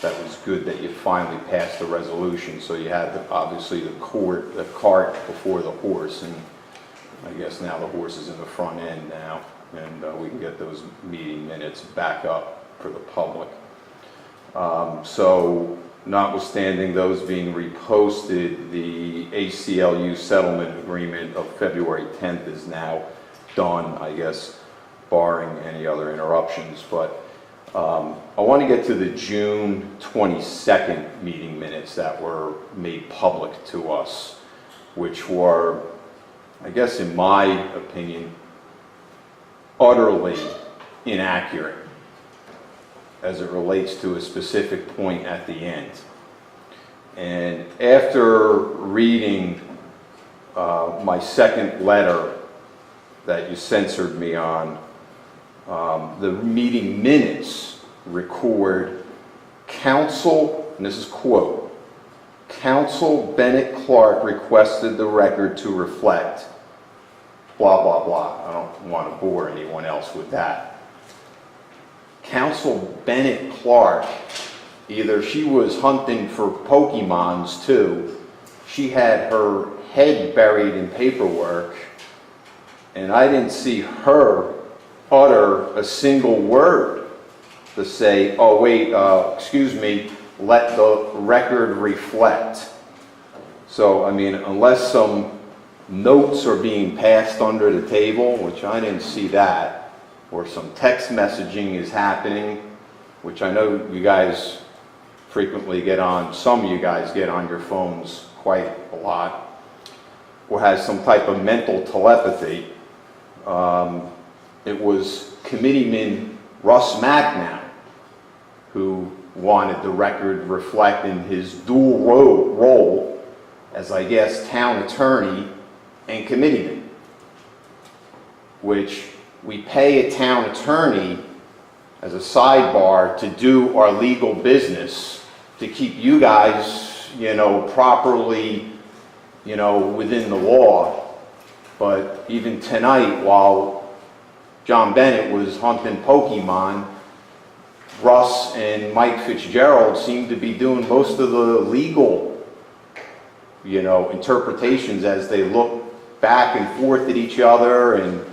that was good that you finally passed the resolution, so you had obviously the cart before the horse, and I guess now the horse is in the front end now, and we can get those meeting minutes back up for the public. So notwithstanding those being reposted, the ACLU settlement agreement of February 10th is now done, I guess, barring any other interruptions. But I want to get to the June 22nd meeting minutes that were made public to us, which were, I guess in my opinion, utterly inaccurate as it relates to a specific point at the end. And after reading my second letter that you censored me on, the meeting minutes record counsel, and this is quote, Counsel Bennett Clark requested the record to reflect blah, blah, blah. I don't want to bore anyone else with that. Counsel Bennett Clark, either she was hunting for Pokemons too, she had her head buried in paperwork, and I didn't see her utter a single word to say, oh wait, excuse me, let the record reflect. So, I mean, unless some notes are being passed under the table, which I didn't see that, or some text messaging is happening, which I know you guys frequently get on, some of you guys get on your phones quite a lot, or has some type of mental telepathy. It was Committeeman Russ Magnow who wanted the record reflect in his dual role as, I guess, town attorney and committeeman, which we pay a town attorney as a sidebar to do our legal business, to keep you guys, properly, within the law. But even tonight, while John Bennett was hunting Pokemon, Russ and Mike Fitzgerald seemed to be doing most of the legal, interpretations as they look back and forth at each other and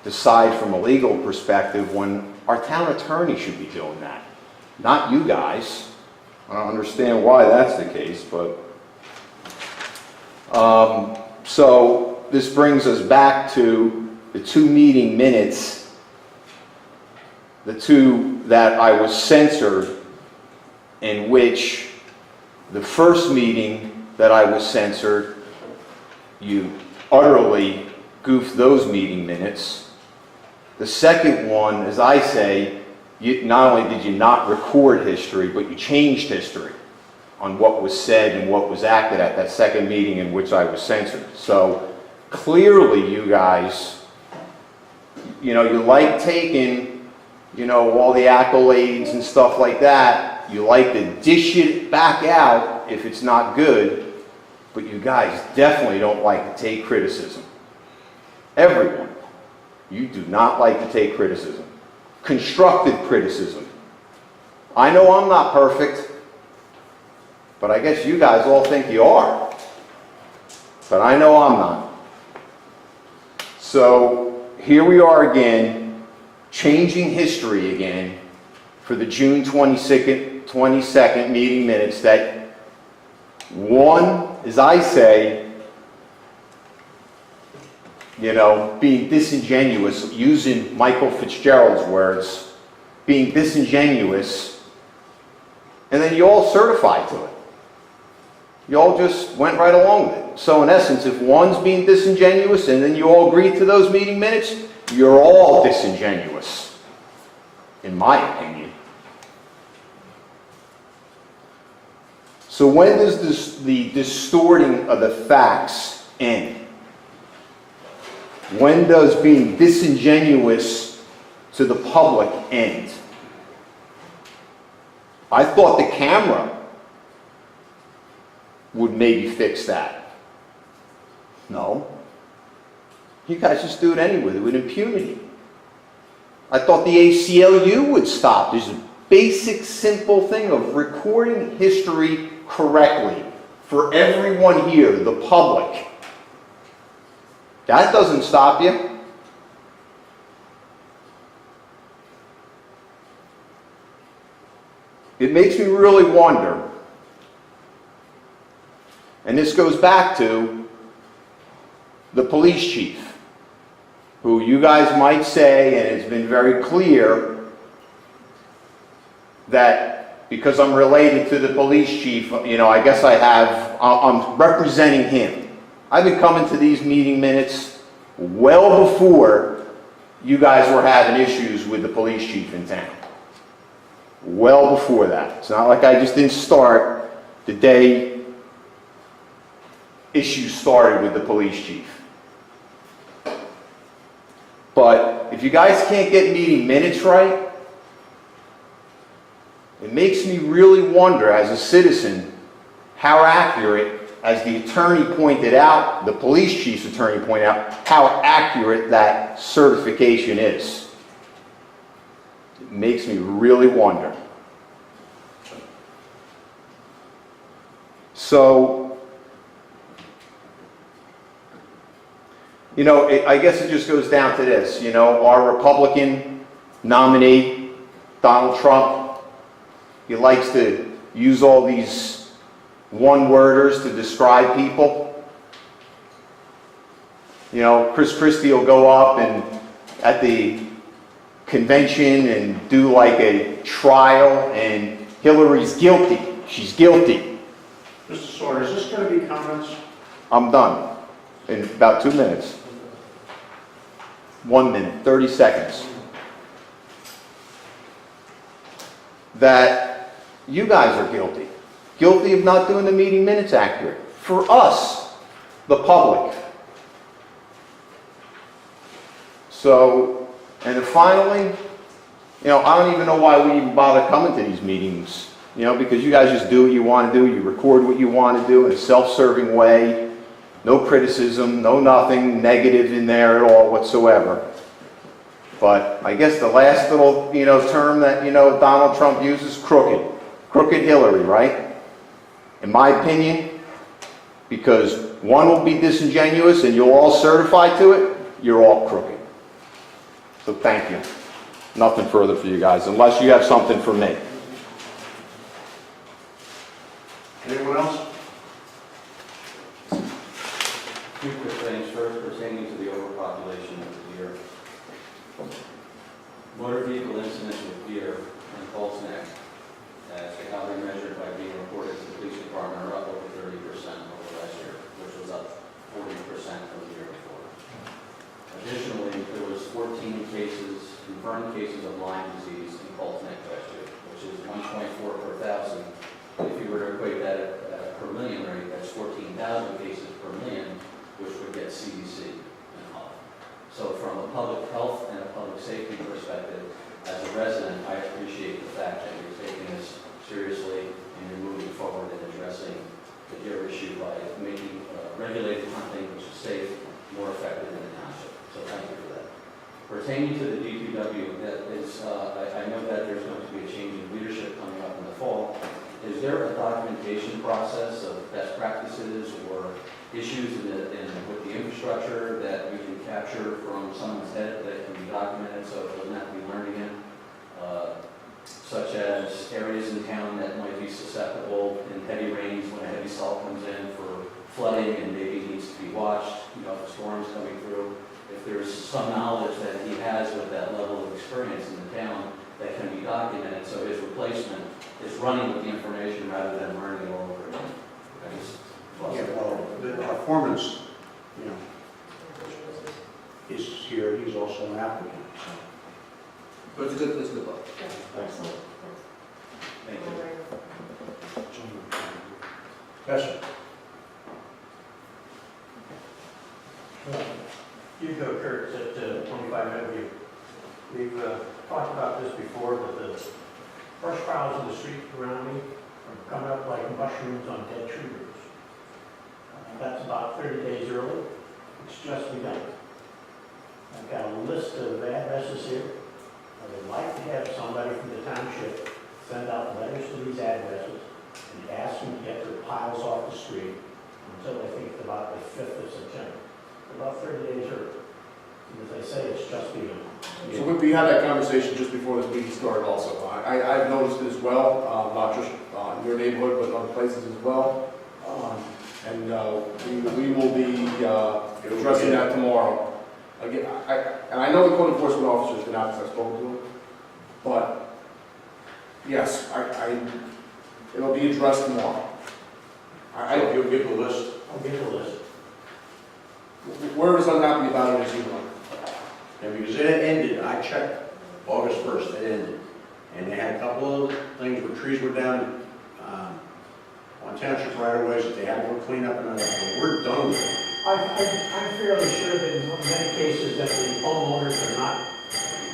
decide from a legal perspective, when our town attorney should be doing that, not you guys. I don't understand why that's the case, but so this brings us back to the two meeting minutes, the two that I was censored, in which the first meeting that I was censored, you utterly goofed those meeting minutes. The second one, as I say, not only did you not record history, but you changed history on what was said and what was acted at that second meeting in which I was censored. So clearly you guys, you like taking, all the accolades and stuff like that. You like to dish it back out if it's not good, but you guys definitely don't like to take criticism. Everyone. You do not like to take criticism. Constructive criticism. I know I'm not perfect, but I guess you guys all think you are. But I know I'm not. So here we are again, changing history again for the June 22nd meeting minutes that one, as I say, being disingenuous, using Michael Fitzgerald's words, being disingenuous, and then you all certified to it. You all just went right along with it. So in essence, if one's being disingenuous and then you all agreed to those meeting minutes, you're all disingenuous, in my opinion. So when does the distorting of the facts end? When does being disingenuous to the public end? I thought the camera would maybe fix that. No. You guys just do it anyway with impunity. I thought the ACLU would stop. There's a basic, simple thing of recording history correctly for everyone here, the public. That doesn't stop you. It makes me really wonder, and this goes back to the police chief, who you guys might say, and it's been very clear, that because I'm related to the police chief, I guess I'm representing him. I've been coming to these meeting minutes well before you guys were having issues with the police chief in town. Well before that. It's not like I just didn't start the day issues started with the police chief. But if you guys can't get meeting minutes right, it makes me really wonder as a citizen how accurate, as the attorney pointed out, the police chief's attorney pointed out, how accurate that certification is. It makes me really wonder. So, I guess it just goes down to this. Our Republican nominee, Donald Trump, he likes to use all these one-worders to describe people. Chris Christie will go up and at the convention and do like a trial, and Hillary's guilty. She's guilty. Mr. Sawyer, is this going to be comments? I'm done in about 2 minutes. 1 minute, 30 seconds. That you guys are guilty. Guilty of not doing the meeting minutes accurate. For us, the public. So, and then finally, I don't even know why we even bother coming to these meetings. Because you guys just do what you want to do. You record what you want to do in a self-serving way. No criticism, no nothing negative in there at all whatsoever. But I guess the last little, term that, Donald Trump uses, crooked. Crooked Hillary, right? In my opinion, because one will be disingenuous and you'll all certify to it, you're all crooked. So thank you. Nothing further for you guys, unless you have something for me. Anyone else? Two quick things. First, pertaining to the overpopulation of deer. Motor vehicle incidents with deer and false neck, as to how they're measured by being reported to the police department, are up over 30% over last year, which was up 40% from the year before. Additionally, there was 14 cases, confirmed cases of Lyme disease in false neck last year, which is 1.4 per thousand. If you were to equate that at a per million rate, that's 14,000 cases per million, which would get CDC involved. So from a public health and a public safety perspective, as a resident, I appreciate the fact that you're taking this seriously and you're moving forward in addressing the deer issue by making regulated hunting, which is safe, more effective in the township. So thank you for that. Pertaining to the DPW, that is, I know that there's going to be a change in leadership coming up in the fall. Is there a documentation process of best practices or issues with the infrastructure that we can capture from someone's head that can be documented so it doesn't have to be learned again? Such as areas in town that might be susceptible in heavy rains when a heavy salt comes in for flooding and maybe needs to be watched, if a storm's coming through. If there's some knowledge that he has with that level of experience in the town that can be documented, so his replacement is running with the information rather than learning it all over again. Our foreman's, is here. He's also an applicant. So. But it's a good book. Excellent. Thank you. Yes, sir. Hugo Kurtz at 25 Meadowview. We've talked about this before, but the brush piles in the street around me are coming up like mushrooms on dead tree roots. That's about 30 days early. It's just begun. I've got a list of addresses here. I would like to have somebody from the township send out letters to these addresses and ask them to get their piles off the street until I think about the 5th of September. About 30 days early. And as I say, it's just begun. So we had that conversation just before this meeting started also. I've noticed it as well, not just in your neighborhood, but other places as well. And we will be addressing that tomorrow. Again, I know the code enforcement officer's been out since I spoke to him, but yes, it'll be addressed tomorrow. So you'll give the list? I'll give the list. We're as unhappy about it as you are. And because it ended, I checked August 1st, it ended. And they had a couple of things where trees were down on township right of ways that they had to go clean up, and we're done with it. I'm fairly sure that in many cases that the homeowners are not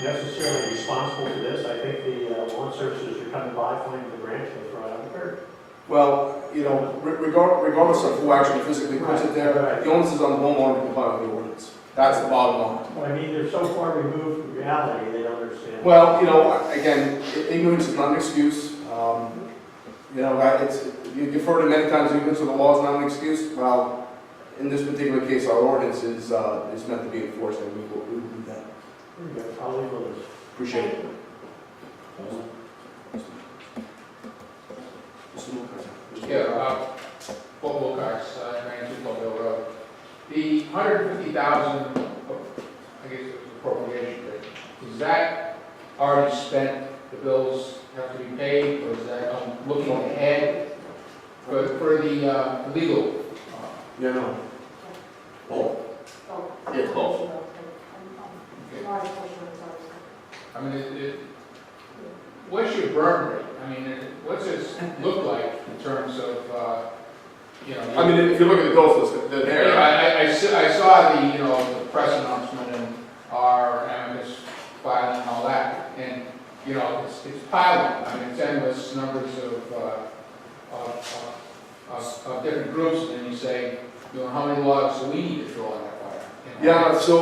necessarily responsible for this. I think the lawn services are coming by, finding the branch, they throw it out the curb. Well, you know, regardless of who actually physically puts it there, Right. the onus is on the homeowner to comply with the ordinance. That's the bottom line. Well, I mean, they're so far removed from reality, they don't understand. Well, you know, again, ignorance is not an excuse. You know, you've heard it many times, ignorance of the law is not an excuse. Well, in this particular case, our ordinance is meant to be enforced, and we will do that. Very good. I'll leave it. Appreciate it. Yeah, Paul Wilcox, 92 Colville Road. The 150,000, I guess it was appropriation, is that already spent? The bills have to be paid, or is that looking ahead for the legal? Yeah, no. It's both. I mean, what's your burn rate? I mean, what's this look like in terms of, you know? I mean, if you look at the bills list, they're there. I saw the, you know, the press announcement and our amicus filing and all that, and, you know, it's piling. I mean, it's endless numbers of different groups, and then you say, you know, how many logs do we need to throw on that fire? You know? Yeah, so,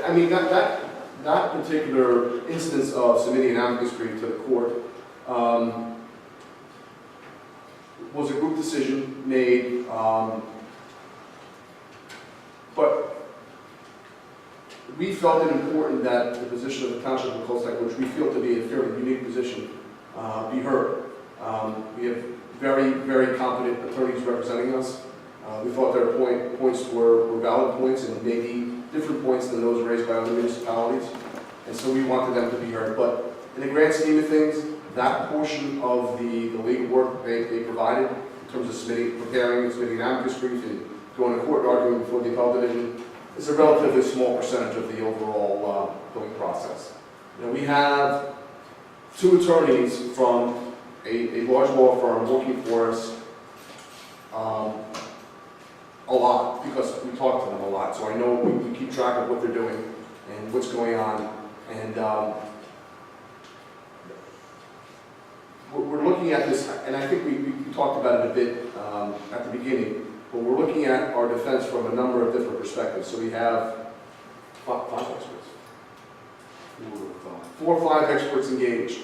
I mean, that particular instance of submitting an amicus brief to the court was a group decision made, but we felt it important that the position of the Township of Colesbeck, which we feel to be a fairly unique position, be heard. We have very, very competent attorneys representing us. We thought their points were valid points and maybe different points than those raised by other municipalities, and so we wanted them to be heard. But in the grand scheme of things, that portion of the legal work they provided in terms of preparing and submitting an amicus brief and going to court arguing before the appellate division is a relatively small percentage of the overall billing process. You know, we have two attorneys from a large law firm working for us a lot, because we talk to them a lot, so I know we keep track of what they're doing and what's going on. And we're looking at this, and I think we talked about it a bit at the beginning, but we're looking at our defense from a number of different perspectives. So we have five experts. 4 or 5 experts engaged.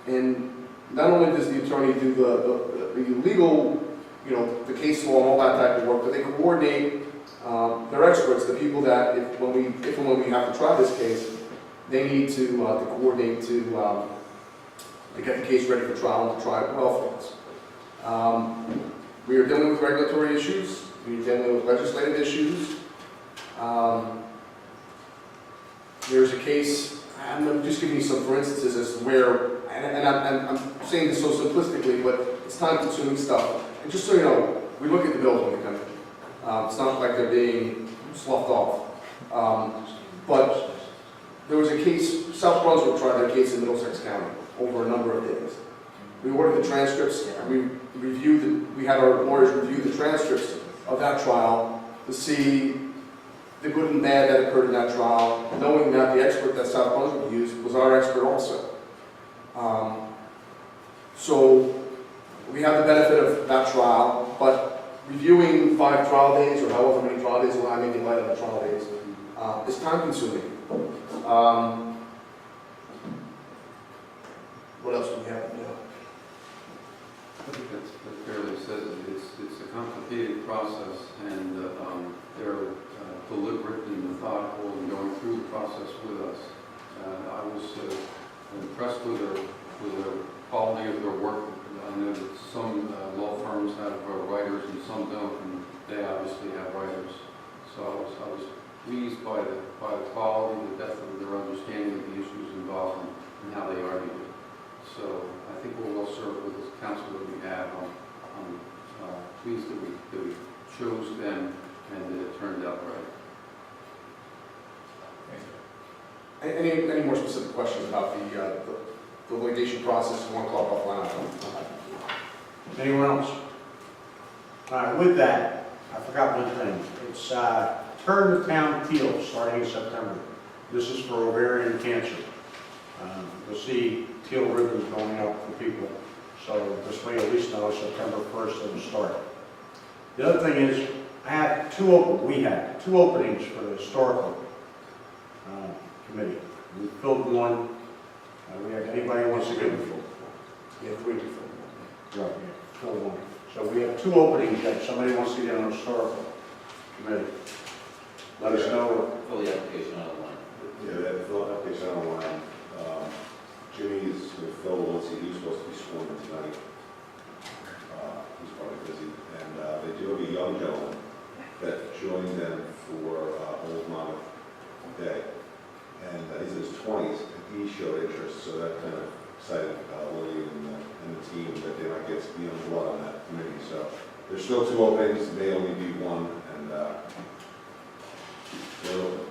And not only does the attorney do the legal, you know, the case law and all that type of work, but they coordinate, they're experts, the people that if and when we have to try this case, they need to coordinate to get the case ready for trial and to try it well for us. We are dealing with regulatory issues, we are dealing with legislative issues. There's a case, I'm just giving you some for instances as to where, and I'm saying this so simplistically, but it's time-consuming stuff. And just so you know, we look at the bills when they come in. It's not like they're being sloughed off. But there was a case, South Brunswick tried their case in Middlesex County over a number of days. We ordered the transcripts, we had our lawyers review the transcripts of that trial to see the good and bad that occurred in that trial, knowing that the expert that South Brunswick used was our expert also. So we have the benefit of that trial, but reviewing 5 trial days or however many trial days, I may be light on the trial days, is time consuming. What else do we have? Yeah. think that fairly says it. It's a complicated process, and they're deliberate and methodical and going through the process with us. I was impressed with their quality of their work. I know that some law firms have writers and some don't, and they obviously have writers. So I was pleased by the quality, the depth of their understanding of the issues involved and how they argued it. So I think we're well served with this council that we have. I'm pleased that we chose them and that it turned out right. Any more specific questions about the litigation process? You want to talk offline? Anyone else? All right, with that, I forgot one thing. It's Turn the Town Teal starting in September. This is for ovarian cancer. You'll see teal ribbons going up for people. So this way at least know September 1st it'll start. The other thing is, we have two openings for the historical committee. We filled one. We have anybody who wants to get filled? Yeah, 3 to 4. Right, yeah, fill one. So we have two openings yet. Somebody wants to get on the historical committee. Let us know. Fill the application online. Yeah, that fill out application online. Jimmy is going to fill once he was supposed to be sworn in tonight. He's probably busy. And they do have a young gentleman that joined them for Old Monmouth Day. And he's in his 20s, and he showed interest, so that kind of excited Lily and the team that they might get to be on blood on that committee. So there's still two openings, there may only be one, and they're open.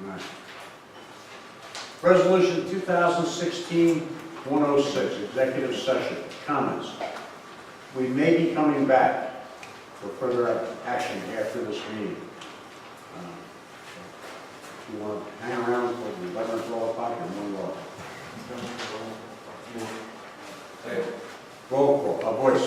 Nice. Resolution 2016-106, executive session. Comments. We may be coming back for further action after this meeting. If you want to hang around for the 11 or 12 o'clock, you're more than welcome. Roll call, voice.